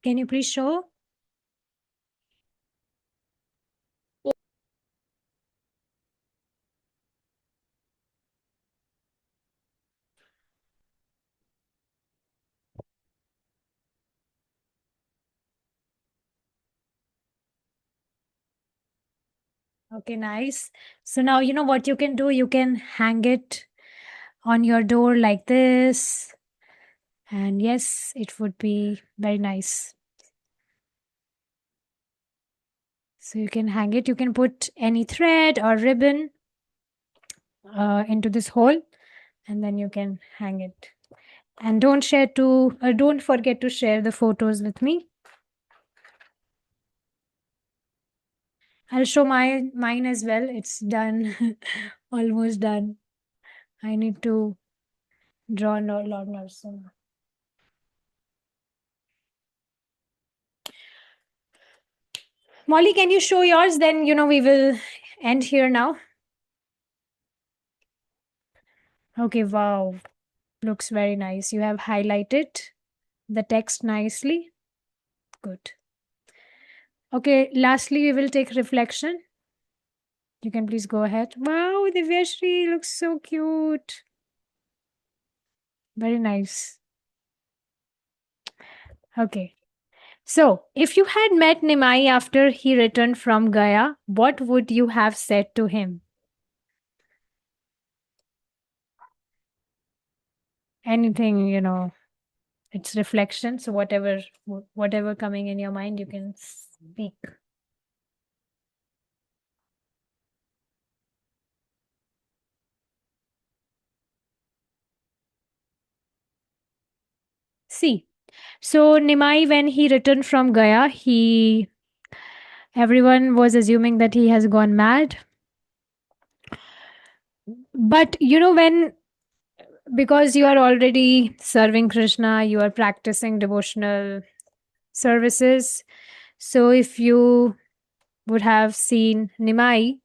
Can you please show? Okay, nice. So now you know what you can do. You can hang it on your door like this. And yes, it would be very nice. So you can hang it. You can put any thread or ribbon into this hole, and then you can hang it. And don't forget to share the photos with me. I'll show mine as well. It's done, almost done. I need to draw a lot more soon. Molly, can you show yours? Then we will end here now. Okay, wow. Looks very nice. You have highlighted the text nicely. Good. Okay, lastly, we will take reflection. You can please go ahead. Wow, Divyashri looks so cute. Very nice. Okay. So, if you had met Nimai after he returned from Gaya, what would you have said to him? Anything, it's reflection. So whatever coming in your mind, you can speak. See, so Nimai, when he returned from Gaya, everyone was assuming that he has gone mad. But because you are already serving Krishna, you are practicing devotional services. So if you would have seen Nimai,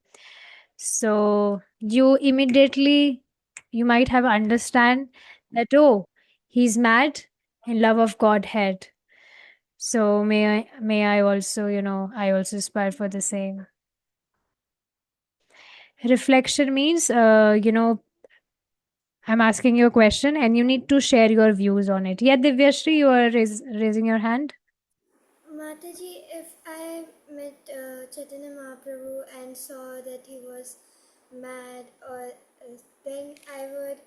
so you might have understand that, oh, he's mad in love of Godhead. So may I also, I also aspire for the same. Reflection means, I'm asking you a question and you need to share your views on it. Yeah, Divyashri, you are raising your hand. Mataji, if I met Chaitanya Mahaprabhu and saw that he was mad, or then I would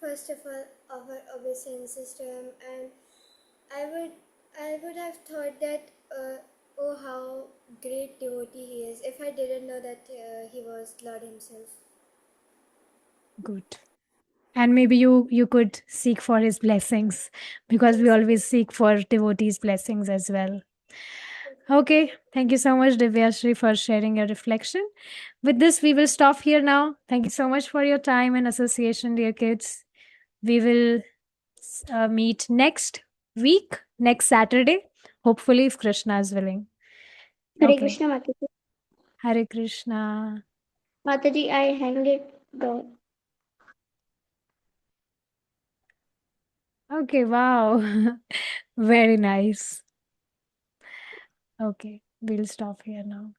first of all offer obeisances to him, and I would have thought that oh, how great devotee he is, if I didn't know that he was Lord himself. Good. And maybe you could seek for his blessings, because we always seek for devotees' blessings as well. Okay, thank you so much, Divyashri, for sharing your reflection. With this, we will stop here now. Thank you so much for your time and association, dear kids. We will meet next week, next Saturday, hopefully, if Krishna is willing. Hare Okay. Krishna, Mataji. Hare Krishna. Mataji, I hang it down. Okay, wow. Very nice. Okay, we'll stop here now.